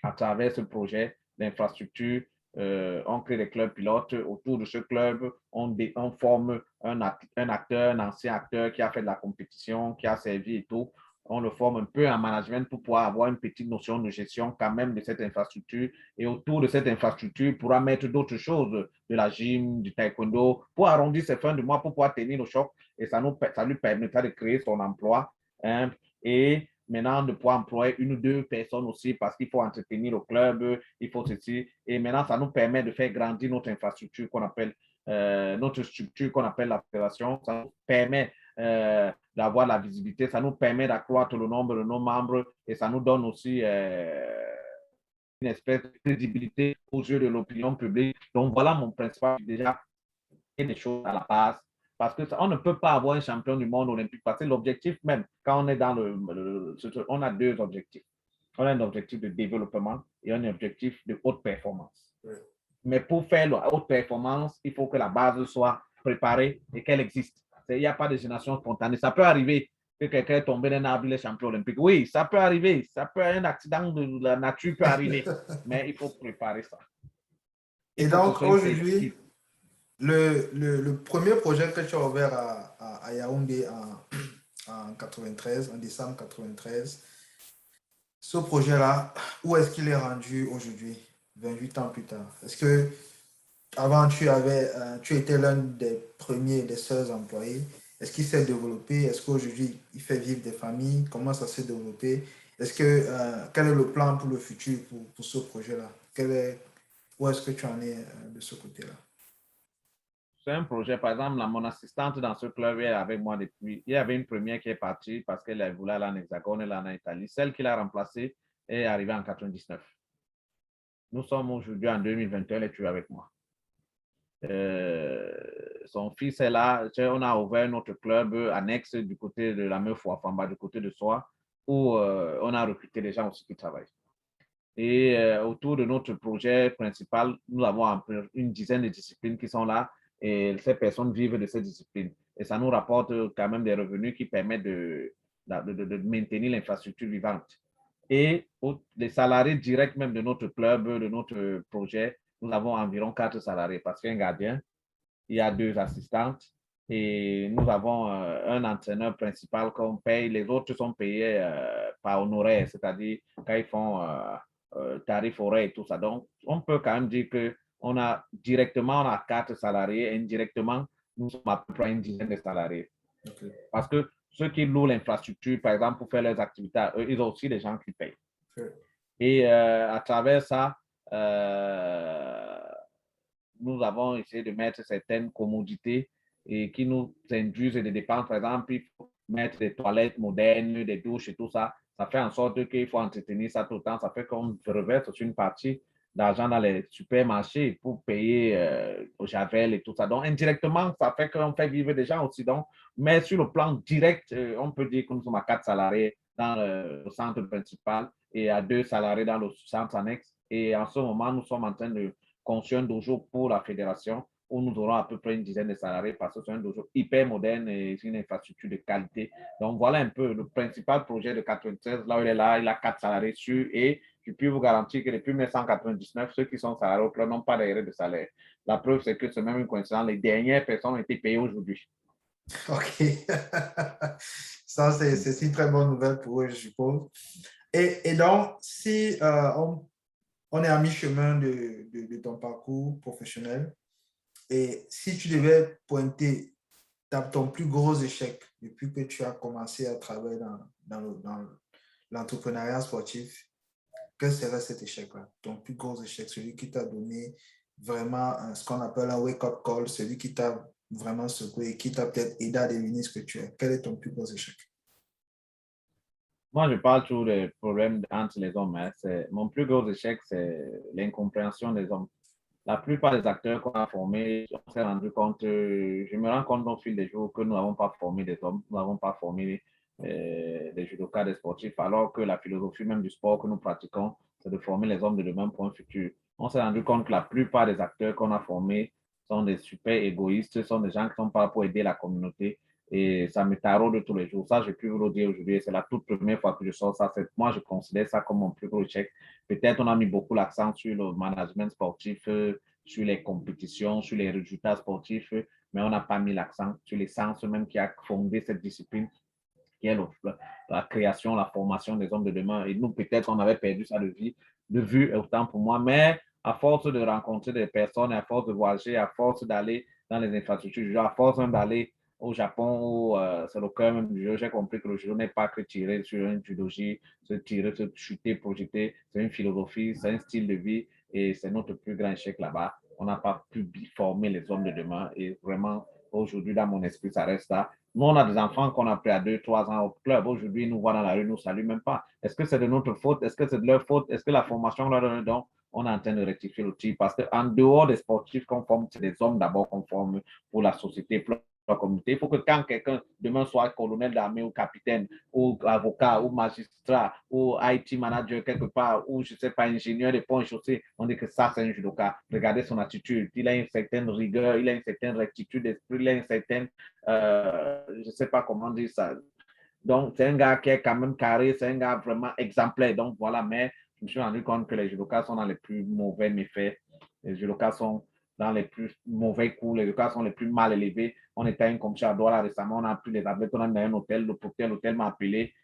à travers ce projet d'infrastructure, on crée des clubs pilotes. Autour de ce club, on forme un acteur, un ancien acteur qui a fait de la compétition, qui a servi et tout. On le forme un peu en management pour pouvoir avoir une petite notion de gestion quand même de cette infrastructure. Et autour de cette infrastructure, il pourra mettre d'autres choses, de la gym, du taekwondo, pour arrondir ses fins de mois, pour pouvoir tenir le choc. Et ça lui permettra de créer son emploi. Hein, et maintenant de pouvoir employer une ou deux personnes aussi parce qu'il faut entretenir le club, il faut ceci. Et maintenant, ça nous permet de faire grandir notre infrastructure qu'on appelle, notre structure qu'on appelle la fédération. Ça nous permet d'avoir la visibilité, ça nous permet d'accroître le nombre de nos membres et ça nous donne aussi une espèce de crédibilité aux yeux de l'opinion publique. Donc voilà mon principal, déjà, des choses à la base. Parce qu'on ne peut pas avoir un champion du monde olympique. Parce que l'objectif même, quand on est dans on a deux objectifs. On a un objectif de développement et un objectif de haute performance. Oui. Mais pour faire la haute performance, il faut que la base soit préparée et qu'elle existe. Il n'y a pas de génération spontanée. Ça peut arriver que quelqu'un est tombé d'un arbre, il est champion olympique. Oui, ça peut arriver. Ça peut, un accident de la nature peut arriver. Mais il faut préparer ça. Et donc, aujourd'hui, le premier projet que tu as ouvert à Yaoundé en 93, en décembre 93, ce projet-là, où est-ce qu'il est rendu aujourd'hui, 28 ans plus tard? Est-ce que avant tu étais l'un des premiers, des seuls employés? Est-ce qu'il s'est développé? Est-ce qu'aujourd'hui, il fait vivre des familles? Comment ça s'est développé? Est-ce que, quel est le plan pour le futur pour ce projet-là? Où est-ce que tu en es de ce côté-là? C'est un projet, par exemple, mon assistante dans ce club est avec moi depuis. Il y avait une première qui est partie parce qu'elle voulait aller en Hexagone, elle est en Italie. Celle qui l'a remplacée est arrivée en 99. Nous sommes aujourd'hui en 2021, elle est toujours avec moi. Son fils est là. On a ouvert notre club annexe du côté de la Meuf Wafamba, du côté de Soi, où on a recruté des gens aussi qui travaillent. Et autour de notre projet principal, nous avons une dizaine de disciplines qui sont là et ces personnes vivent de ces disciplines. Et ça nous rapporte quand même des revenus qui permettent de maintenir l'infrastructure vivante. Et les salariés directs même de notre club, de notre projet, nous avons environ 4 salariés parce qu'il y a un gardien, il y a 2 assistantes et nous avons un entraîneur principal qu'on paye. Les autres sont payés par honoraire, c'est-à-dire quand ils font tarif horaire et tout ça. Donc, on peut quand même dire qu'on a directement, on a 4 salariés et indirectement, nous sommes à peu près une dizaine de salariés. Okay. Parce que ceux qui louent l'infrastructure, par exemple, pour faire leurs activités, eux, ils ont aussi des gens qui payent. Okay. Et à travers ça, nous avons essayé de mettre certaines commodités et qui nous induisent des dépenses. Par exemple, il faut mettre des toilettes modernes, des douches et tout ça. Ça fait en sorte qu'il faut entretenir ça tout le temps. Ça fait qu'on reverse une partie d'argent dans les supermarchés pour payer au Javel et tout ça. Donc, indirectement, ça fait qu'on fait vivre des gens aussi. Donc, mais sur le plan direct, on peut dire que nous sommes à 4 salariés dans le centre principal et à 2 salariés dans le centre annexe. Et en ce moment, nous sommes en train de construire un dojo pour la fédération où nous aurons à peu près une dizaine de salariés parce que c'est un dojo hyper moderne et c'est une infrastructure de qualité. Donc, voilà un peu le principal projet de 93. Là où il est là, il a 4 salariés sur et je peux vous garantir que depuis 1999, ceux qui sont salariés au club n'ont pas d'arrêt de salaire. La preuve, c'est que c'est même une coïncidence. Les dernières personnes ont été payées aujourd'hui. OK. Ça, c'est une très bonne nouvelle pour eux, je suppose. Et donc, si on est à mi-chemin de ton parcours professionnel, et si tu devais pointer ton plus gros échec depuis que tu as commencé à travailler dans l'entrepreneuriat sportif, quel serait cet échec-là? Ton plus gros échec, celui qui t'a donné vraiment ce qu'on appelle un wake-up call, celui qui t'a vraiment secoué et qui t'a peut-être aidé à devenir ce que tu es. Quel est ton plus gros échec? Moi, je parle toujours des problèmes entre les hommes. Hein. Mon plus gros échec, c'est l'incompréhension des hommes. La plupart des acteurs qu'on a formés, on s'est rendu compte, je me rends compte au fil des jours que nous n'avons pas formé des hommes, nous n'avons pas formé des judokas, des sportifs, alors que la philosophie même du sport que nous pratiquons, c'est de former les hommes de demain pour un futur. On s'est rendu compte que la plupart des acteurs qu'on a formés sont des super égoïstes, sont des gens qui sont pas là pour aider la communauté. Et ça me taraude tous les jours. Ça, je peux vous le dire aujourd'hui. C'est la toute première fois que je sors ça. Moi, je considère ça comme mon plus gros échec. Peut-être on a mis beaucoup l'accent sur le management sportif, sur les compétitions, sur les résultats sportifs, mais on n'a pas mis l'accent sur l'essence même qui a fondé cette discipline, qui est la création, la formation des hommes de demain. Et nous, peut-être, on avait perdu ça de vue, autant pour moi, mais à force de rencontrer des personnes, à force de voyager, à force d'aller dans les infrastructures, à force même d'aller au Japon, où c'est le cœur même du jeu, j'ai compris que le jeu n'est pas que tirer sur une judoji, se tirer, se chuter, projeter, c'est une philosophie, c'est un style de vie et c'est notre plus grand échec là-bas. On n'a pas pu former les hommes de demain et vraiment, aujourd'hui, dans mon esprit, ça reste là. Nous, on a des enfants qu'on a pris à 2, 3 ans au club. Aujourd'hui, ils nous voient dans la rue, ils nous saluent même pas. Est-ce que c'est de notre faute? Est-ce que c'est de leur faute? Est-ce que la formation leur donne donc? On est en train de rectifier le tir parce qu'en dehors des sportifs qu'on forme, c'est des hommes d'abord qu'on forme pour la société, pour la communauté. Il faut que quand quelqu'un demain soit colonel d'armée ou capitaine ou avocat ou magistrat ou IT manager quelque part ou je ne sais pas, ingénieur de ponts et chaussées, on dit que ça, c'est un judoka. Regardez son attitude. Il a une certaine rigueur, il a une certaine rectitude d'esprit, il a une certaine, je ne sais pas comment dire ça. Donc, c'est un gars qui est quand même carré, c'est un gars vraiment exemplaire. Donc, voilà, mais je me suis rendu compte que les judokas sont dans les plus mauvais méfaits. Les judokas sont dans les plus mauvais coups. Les judokas sont les plus mal élevés. On était à une compétition à Douala récemment, on a pris les athlètes, on a mis dans un hôtel, le propriétaire de l'hôtel m'a appelé,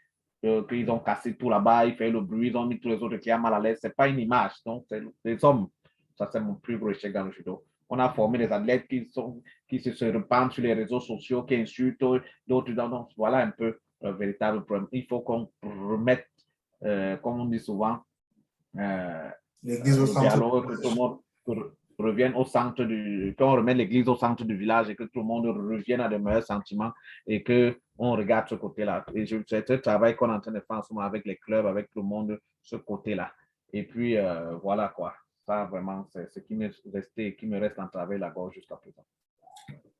qu'ils ont cassé tout là-bas, ils font le bruit, ils ont mis tous les autres qui ont mal à l'aise. Ce n'est pas une image. Donc, c'est les hommes. Ça, c'est mon plus gros échec dans le judo. On a formé des athlètes qui se répandent sur les réseaux sociaux, qui insultent d'autres. Donc, voilà un peu véritable problème. Il faut qu'on remette comme on dit souvent, L'église au le centre. dialogue, que tout le monde revienne au centre qu'on remette l'église au centre du village et que tout le monde revienne à de meilleurs sentiments et qu'on regarde ce côté-là. Et c'est un travail qu'on est en train de faire en ce moment avec les clubs, avec tout le monde, ce côté-là. Et puis, voilà quoi. Ça, vraiment, c'est ce qui me reste en travail la gorge jusqu'à présent.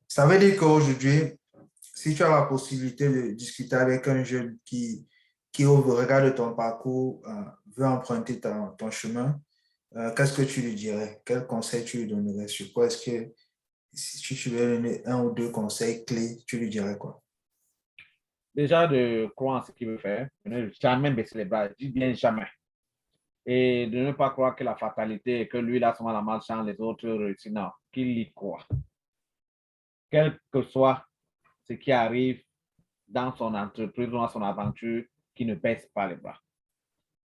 Ça veut dire qu'aujourd'hui, si tu as la possibilité de discuter avec un jeune qui au regard de ton parcours, veut emprunter ton chemin, qu'est-ce que tu lui dirais? Quel conseil tu lui donnerais? Sur quoi est-ce que, si tu veux donner un ou deux conseils clés, tu lui dirais quoi? Déjà, de croire en ce qu'il veut faire, de ne jamais baisser les bras, je dis bien jamais. Et de ne pas croire que la fatalité est que lui, là, seulement la malchance, les autres réussissent. Non, qu'il y croit. Quel que soit ce qui arrive dans son entreprise ou dans son aventure, qu'il ne baisse pas les bras.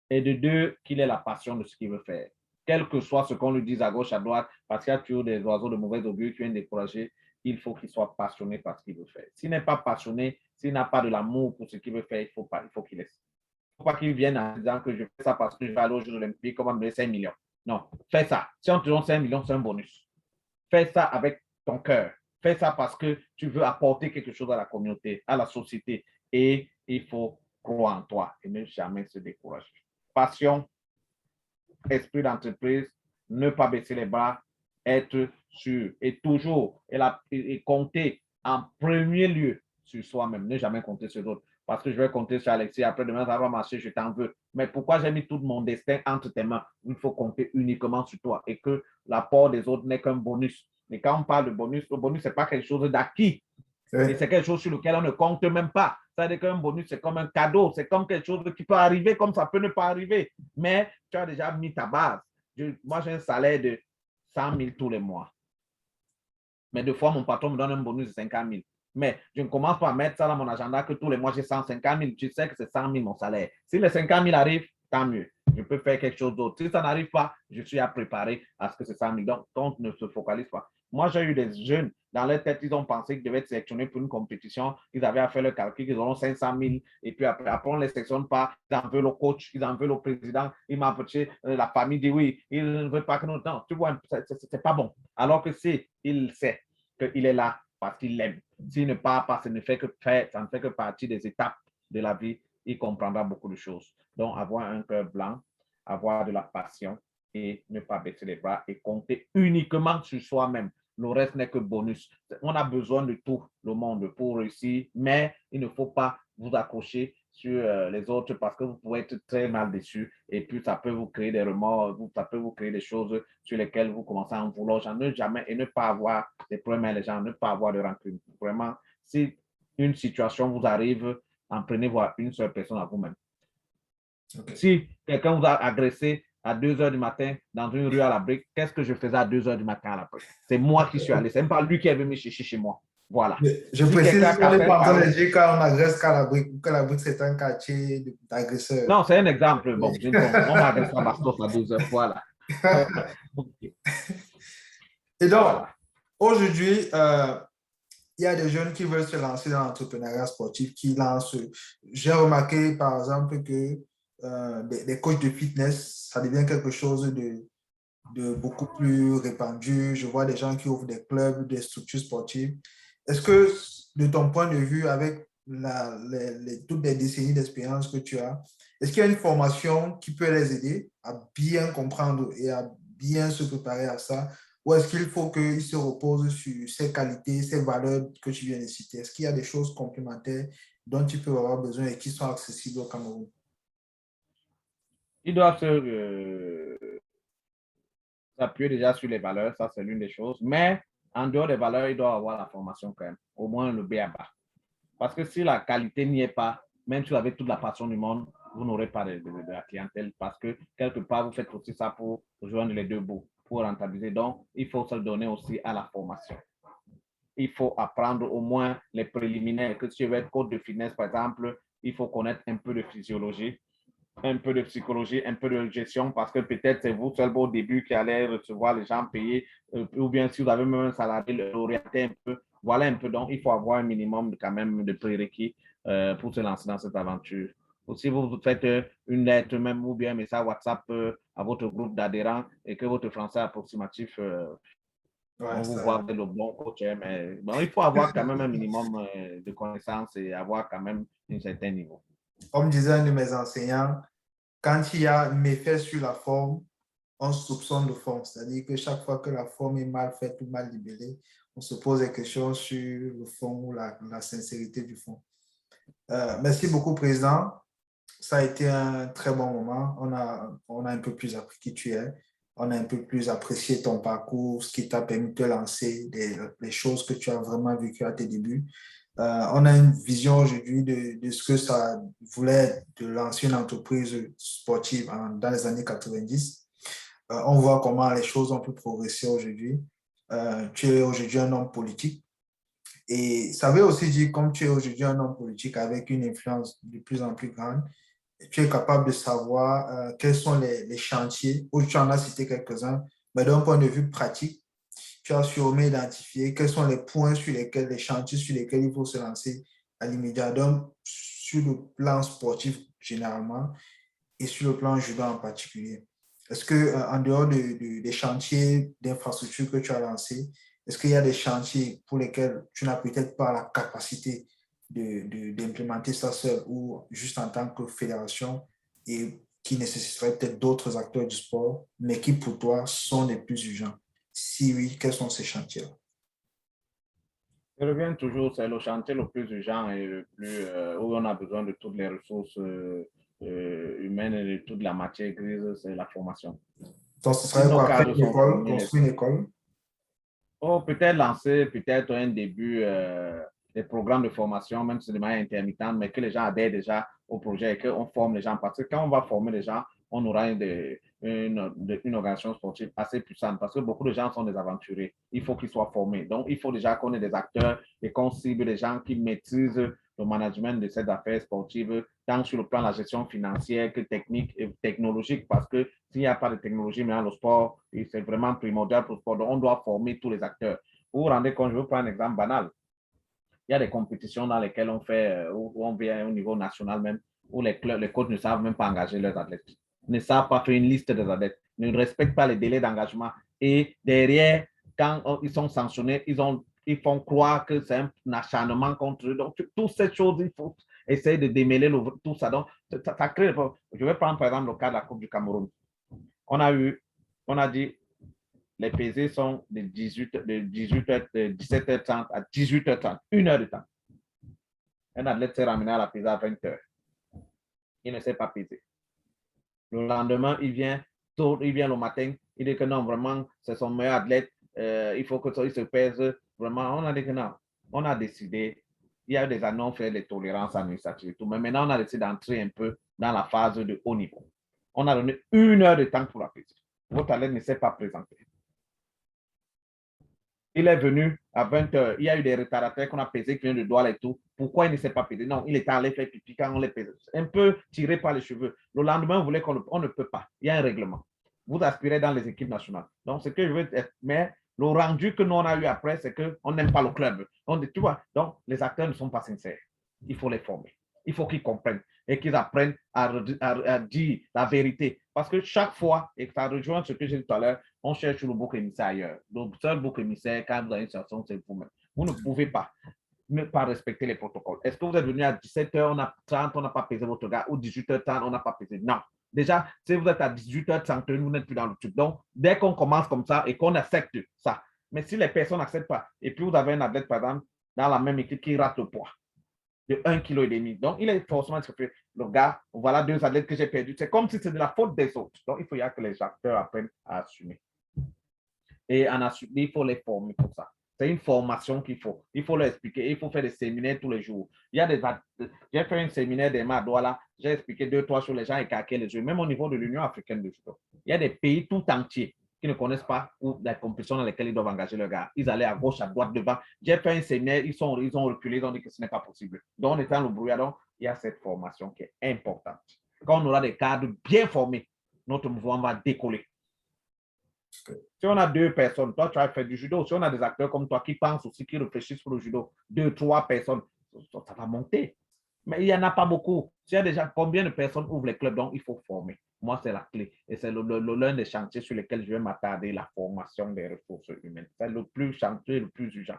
Et de deux, qu'il ait la passion de ce qu'il veut faire. Quel que soit ce qu'on lui dise à gauche, à droite, parce qu'il y a toujours des oiseaux de mauvais augure qui viennent décourager, il faut qu'il soit passionné par ce qu'il veut faire. S'il n'est pas passionné, s'il n'a pas de l'amour pour ce qu'il veut faire, il faut qu'il laisse. Il ne faut pas qu'il vienne en disant que je fais ça parce que je vais aller aux Jeux Olympiques, on va me donner 5 millions. Non, fais ça. Si on te donne 5 millions, c'est un bonus. Fais ça avec ton cœur. Fais ça parce que tu veux apporter quelque chose à la communauté, à la société. Et il faut croire en toi et ne jamais se décourager. Passion, esprit d'entreprise, ne pas baisser les bras, être sûr et toujours et compter en premier lieu sur soi-même, ne jamais compter sur d'autres. Parce que je vais compter sur Alexis, après demain ça va marcher, je t'en veux. Mais pourquoi j'ai mis tout mon destin entre tes mains? Il faut compter uniquement sur toi et que l'apport des autres n'est qu'un bonus. Mais quand on parle de bonus, le bonus, ce n'est pas quelque chose d'acquis. Et c'est quelque chose sur lequel on ne compte même pas. Ça veut dire qu'un bonus, c'est comme un cadeau, c'est comme quelque chose qui peut arriver, comme ça peut ne pas arriver. Mais tu as déjà mis ta base. Moi, j'ai un salaire de 100 000 tous les mois. Mais deux fois, mon patron me donne un bonus de 50 000. Mais je ne commence pas à mettre ça dans mon agenda que tous les mois, j'ai 150 000. Tu sais que c'est 100 000 mon salaire. Si les 50 000 arrivent, tant mieux. Je peux faire quelque chose d'autre. Si ça n'arrive pas, je suis à préparer à ce que c'est 100 000. Donc, on ne se focalise pas. Moi, j'ai eu des jeunes, dans leur tête, ils ont pensé qu'ils devaient être sélectionnés pour une compétition. Ils avaient à faire le calcul qu'ils auront 500 000. Et puis après on ne les sélectionne pas. Ils en veulent au coach, ils en veulent au président. Ils m'ont approché, la famille dit oui, ils ne veulent pas que nous. Non, tu vois, c'est pas bon. Alors que si il sait qu'il est là parce qu'il l'aime. S'il ne part pas, ça ne fait que partie des étapes de la vie. Il comprendra beaucoup de choses. Donc, avoir un cœur blanc, avoir de la passion et ne pas baisser les bras et compter uniquement sur soi-même. Le reste n'est que bonus. On a besoin de tout le monde pour réussir, mais il ne faut pas vous accrocher sur les autres parce que vous pouvez être très mal déçu et puis ça peut vous créer des remords, ça peut vous créer des choses sur lesquelles vous commencez à en vouloir. Ne jamais et ne pas avoir des problèmes avec les gens, ne pas avoir de rancune. Vraiment, si une situation vous arrive, en prenez-vous à une seule personne à vous-même. Okay. Si quelqu'un vous a agressé à 2 heures du matin dans une rue à la brique, qu'est-ce que je faisais à 2 heures du matin à la brique? C'est moi qui suis allé. C'est même pas lui qui est venu me chercher chez moi. Voilà. Je si précise qu'on n'est pas en train de dire quand on agresse qu'à la brique, que la brique c'est un quartier d'agresseur. Non, c'est un exemple. Bon, on m'a agressé à Bastos à 2 heures. Voilà. Okay. Et donc, voilà. Aujourd'hui, il y a des jeunes qui veulent se lancer dans l'entrepreneuriat sportif, qui lancent. J'ai remarqué, par exemple, que des coachs de fitness, ça devient quelque chose de beaucoup plus répandu. Je vois des gens qui ouvrent des clubs, des structures sportives. Est-ce que, de ton point de vue, avec toutes les décennies d'expérience que tu as, est-ce qu'il y a une formation qui peut les aider à bien comprendre et à bien se préparer à ça? Ou est-ce qu'il faut qu'ils se reposent sur ces qualités, ces valeurs que tu viens de citer? Est-ce qu'il y a des choses complémentaires dont tu peux avoir besoin et qui sont accessibles au Cameroun? Ils doivent s'appuyer déjà sur les valeurs, ça c'est l'une des choses. Mais en dehors des valeurs, ils doivent avoir la formation quand même, au moins le B.A.-BA. Parce que si la qualité n'y est pas, même si vous avez toute la passion du monde, vous n'aurez pas de la clientèle parce que quelque part, vous faites aussi ça pour joindre les deux bouts, pour rentabiliser. Donc, il faut se donner aussi à la formation. Il faut apprendre au moins les préliminaires. Que si tu veux être coach de fitness, par exemple, il faut connaître un peu de physiologie, un peu de psychologie, un peu de gestion, parce que peut-être c'est vous seul au début qui allez recevoir les gens payés, ou bien si vous avez même un salarié, l'orienter un peu. Voilà un peu. Donc, il faut avoir un minimum quand même de prérequis pour se lancer dans cette aventure Aussi, vous faites une lettre même ou bien un message WhatsApp à votre groupe d'adhérents et que votre français approximatif, Ouais, on vous voit avec le bon coach. Mais bon, il faut avoir quand même un minimum de connaissances et avoir quand même un certain niveau. Comme disait un de mes enseignants, quand il y a méfait sur la forme, on soupçonne le fond. C'est-à-dire que chaque fois que la forme est mal faite ou mal libellée, on se pose des questions sur le fond ou la sincérité du fond. Merci beaucoup, Président. Ça a été un très bon moment. On a un peu plus appris qui tu es. On a un peu plus apprécié ton parcours, ce qui t'a permis de te lancer, les choses que tu as vraiment vécues à tes débuts. On a une vision aujourd'hui de ce que ça voulait être de lancer une entreprise sportive dans les années 90. On voit comment les choses ont pu progresser aujourd'hui. Tu es aujourd'hui un homme politique. Et ça veut aussi dire, comme tu es aujourd'hui un homme politique avec une influence de plus en plus grande, tu es capable de savoir quels sont les chantiers, où tu en as cité quelques-uns, mais d'un point de vue pratique, tu as sûrement identifié quels sont les points sur lesquels, les chantiers sur lesquels il faut se lancer à l'immédiat, donc sur le plan sportif généralement et sur le plan judo en particulier. Est-ce que en dehors des chantiers d'infrastructure que tu as lancés, est-ce qu'il y a des chantiers pour lesquels tu n'as peut-être pas la capacité d'implémenter ça seul ou juste en tant que fédération et qui nécessiteraient peut-être d'autres acteurs du sport, mais qui pour toi sont les plus urgents? Si oui, quels sont ces chantiers-là? Je reviens toujours, c'est le chantier le plus urgent et le plus où on a besoin de toutes les ressources humaines et de toute la matière grise, c'est la formation. Donc, ce Si serait nos quoi? Faire cadres une sont école, formés, construire une école? oh, peut-être lancer peut-être un début des programmes de formation, même si de manière intermittente, mais que les gens adhèrent déjà au projet et qu'on forme les gens. Parce que quand on va former les gens, on aura une organisation sportive assez puissante parce que beaucoup de gens sont des aventuriers. Il faut qu'ils soient formés. Donc, il faut déjà qu'on ait des acteurs et qu'on cible des gens qui maîtrisent le management de ces affaires sportives, tant sur le plan de la gestion financière que technique et technologique, parce que s'il n'y a pas de technologie, maintenant, le sport, c'est vraiment primordial pour le sport. Donc, on doit former tous les acteurs. Vous vous rendez compte, je vous prends un exemple banal. Il y a des compétitions dans lesquelles on fait, où on vient au niveau national même, où les coachs ne savent même pas engager leurs athlètes, ne savent pas faire une liste des athlètes, ne respectent pas les délais d'engagement. Et derrière, quand ils sont sanctionnés, ils font croire que c'est un acharnement contre eux. Donc, toutes ces choses, il faut essayer de démêler tout ça. Donc, ça crée. Je vais prendre par exemple le cas de la Coupe du Cameroun. On a dit, les pesées sont de 17h30 à 18h30, une heure de temps. Un athlète s'est ramené à la pesée à 20h. Il ne sait pas peser. Le lendemain, il vient le matin, il dit que non, vraiment, c'est son meilleur athlète, il faut qu'il se pèse. Vraiment, on a dit que non. On a décidé, il y a des années, on fait des tolérances administratives et tout, mais maintenant, on a décidé d'entrer un peu dans la phase de haut niveau. On a donné une heure de temps pour la peser. Votre athlète ne s'est pas présenté. Il est venu à 20h. Il y a eu des retardataires qu'on a pesé qui viennent de Douala et tout. Pourquoi il ne s'est pas pesé? Non, il était allé faire pipi quand on les pesait. Un peu tiré par les cheveux. Le lendemain, vous voulez qu'on ne peut pas. Il y a un règlement. Vous aspirez dans les équipes nationales. Donc, ce que je veux dire, mais le rendu que nous on a eu après, c'est qu'on n'aime pas le club. Tu vois, donc les acteurs ne sont pas sincères. Il faut les former. Il faut qu'ils comprennent et qu'ils apprennent à dire la vérité. Parce que chaque fois, et ça rejoint ce que j'ai dit tout à l'heure, on cherche le bouc émissaire ailleurs. Le seul bouc émissaire, quand vous avez une situation, c'est vous-même. Vous ne pouvez pas ne pas respecter les protocoles. Est-ce que vous êtes venu à 17h30, on n'a pas pesé votre gars, ou 18h30, on n'a pas pesé? Non. Déjà, si vous êtes à 18h31, vous n'êtes plus dans le truc. Donc, dès qu'on commence comme ça et qu'on accepte ça, mais si les personnes n'acceptent pas, et puis vous avez un athlète, par exemple, dans la même équipe qui rate le poids de 1,5 kg, donc il est forcément fait, le gars, voilà deux athlètes que j'ai perdus. C'est comme si c'était de la faute des autres. Donc, il faut que les acteurs apprennent à assumer. Et il faut les former pour ça. C'est une formation qu'il faut. Il faut leur expliquer. Il faut faire des séminaires tous les jours. J'ai fait un séminaire des Douala. J'ai expliqué 2-3 choses, les gens écarquaient les yeux, même au niveau de l'Union africaine de judo. Il y a des pays tout entiers qui ne connaissent pas la compétition dans laquelle ils doivent engager leurs gars. Ils allaient à gauche, à droite, devant. J'ai fait un séminaire, ils ont reculé, ils ont dit que ce n'est pas possible. Donc, on est dans le brouillard. Donc, il y a cette formation qui est importante. Quand on aura des cadres bien formés, notre mouvement va décoller. Si on a 2 personnes, toi tu as fait du judo, si on a des acteurs comme toi qui pensent aussi, qui réfléchissent pour le judo, 2, 3 personnes, ça va monter. Mais il n'y en a pas beaucoup. Tu as déjà combien de personnes ouvrent les clubs, donc il faut former. Moi, c'est la clé. Et c'est l'un des chantiers sur lesquels je vais m'attarder, la formation des ressources humaines. C'est le plus chantier, le plus urgent.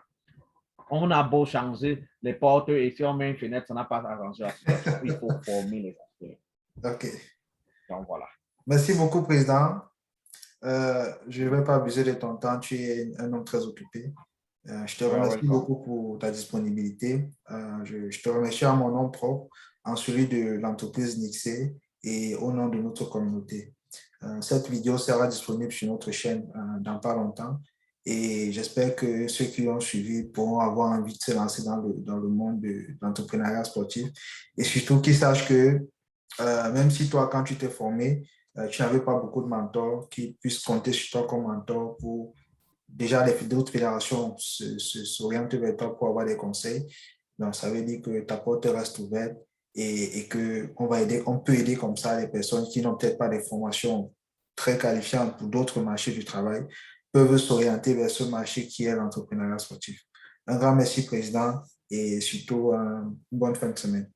On a beau changer les portes et si on met une fenêtre, ça n'a pas arrangé la situation. Il faut former les acteurs. OK. Donc, voilà. Merci beaucoup, Président. Je ne vais pas abuser de ton temps. Tu es un homme très occupé. Je te remercie beaucoup pour ta disponibilité. Je te remercie à mon nom propre, en celui de l'entreprise Nixé et au nom de notre communauté. Cette vidéo sera disponible sur notre chaîne dans pas longtemps et j'espère que ceux qui l'ont suivi pourront avoir envie de se lancer dans le monde de l'entrepreneuriat sportif et surtout qu'ils sachent que même si toi, quand tu t'es formé, tu n'avais pas beaucoup de mentors qui puissent compter sur toi comme mentor pour déjà d'autres fédérations s'orientent vers toi pour avoir des conseils. Donc, ça veut dire que ta porte reste ouverte et on peut aider comme ça les personnes qui n'ont peut-être pas des formations très qualifiantes pour d'autres marchés du travail, peuvent s'orienter vers ce marché qui est l'entrepreneuriat sportif. Un grand merci, Président, et surtout une bonne fin de semaine.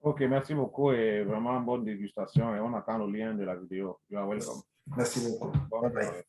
OK, merci beaucoup et vraiment bonne dégustation. Et on attend le lien de la vidéo. You are welcome. Merci beaucoup. Bye bye.